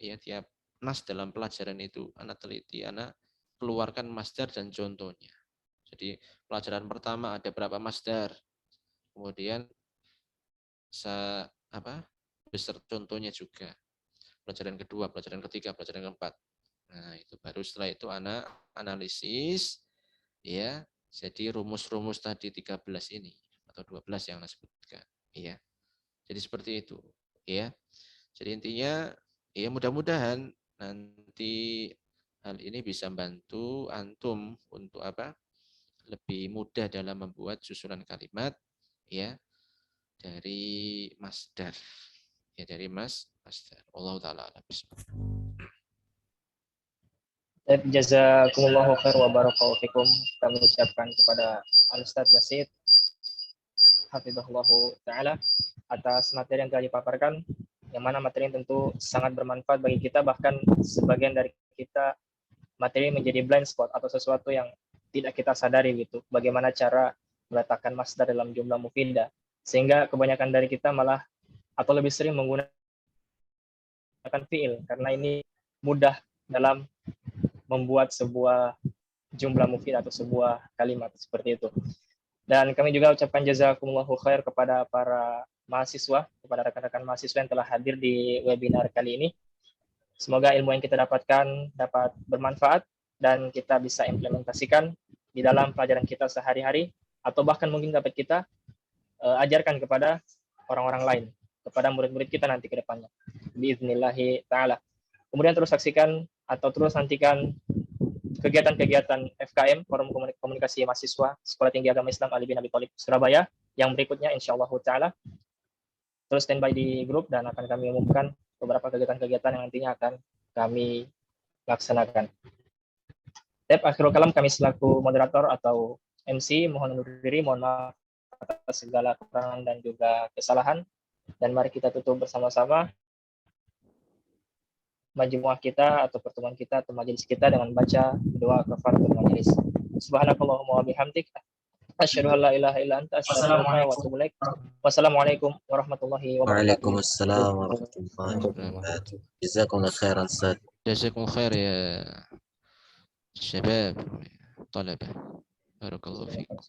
[SPEAKER 2] ya tiap nas dalam pelajaran itu Ana teliti, Ana keluarkan masdar dan contohnya. Jadi pelajaran pertama ada berapa masdar, kemudian besar contohnya juga. Pelajaran kedua, pelajaran ketiga, pelajaran keempat. Nah, itu baru setelah itu anak analisis, ya. Jadi rumus-rumus tadi 13 ini atau 12 yang Anda sebutkan, ya. Jadi seperti itu, ya. Jadi intinya, ya mudah-mudahan nanti hal ini bisa membantu antum untuk lebih mudah dalam membuat susunan kalimat, ya, dari masdar. Ya, dari masdar. Allah taala alam.
[SPEAKER 1] Jazakumullahu khair wa barakallahu fikum. Kami ucapkan kepada Al-Ustaz Basit hafizahullahu taala atas materi yang telah dipaparkan, yang mana materi ini tentu sangat bermanfaat bagi kita, bahkan sebagian dari kita materi menjadi blind spot atau sesuatu yang tidak kita sadari gitu. Bagaimana cara meletakkan masdar dalam jumlah mufidah, sehingga kebanyakan dari kita malah atau lebih sering menggunakan fiil karena ini mudah dalam membuat sebuah jumlah mufidah atau sebuah kalimat seperti itu. Dan kami juga ucapkan jazakumullahu khair kepada para mahasiswa, kepada rekan-rekan mahasiswa yang telah hadir di webinar kali ini. Semoga ilmu yang kita dapatkan dapat bermanfaat dan kita bisa implementasikan di dalam pelajaran kita sehari-hari, atau bahkan mungkin dapat kita ajarkan kepada orang-orang lain, kepada murid-murid kita nanti ke depannya. Biiznillahi ta'ala. Kemudian terus saksikan atau terus nantikan kegiatan-kegiatan FKM, Forum Komunikasi Mahasiswa Sekolah Tinggi Agama Islam Ali bin Abi Thalib Surabaya, yang berikutnya insyaallah ta'ala. Terus standby di grup dan akan kami umumkan beberapa kegiatan-kegiatan yang nantinya akan kami laksanakan. Akhirul kalam, kami selaku moderator atau MC mohon undur diri, mohon maaf atas segala kekurangan dan juga kesalahan, dan mari kita tutup bersama-sama majmuah kita atau pertemuan kita atau majelis kita dengan baca doa kafaratul majelis. Subhanakallahumma wa bihamdik asyhadu an la ilaha illa anta astaghfiruka wa atubu ilaik. Wassalamualaikum warahmatullahi wabarakatuh.
[SPEAKER 3] Waalaikumsalam warahmatullahi wabarakatuh. Jazakumullah khairan Ustaz.
[SPEAKER 2] Jazakum khair ya syabab, talabah. Barakallahu fiikum.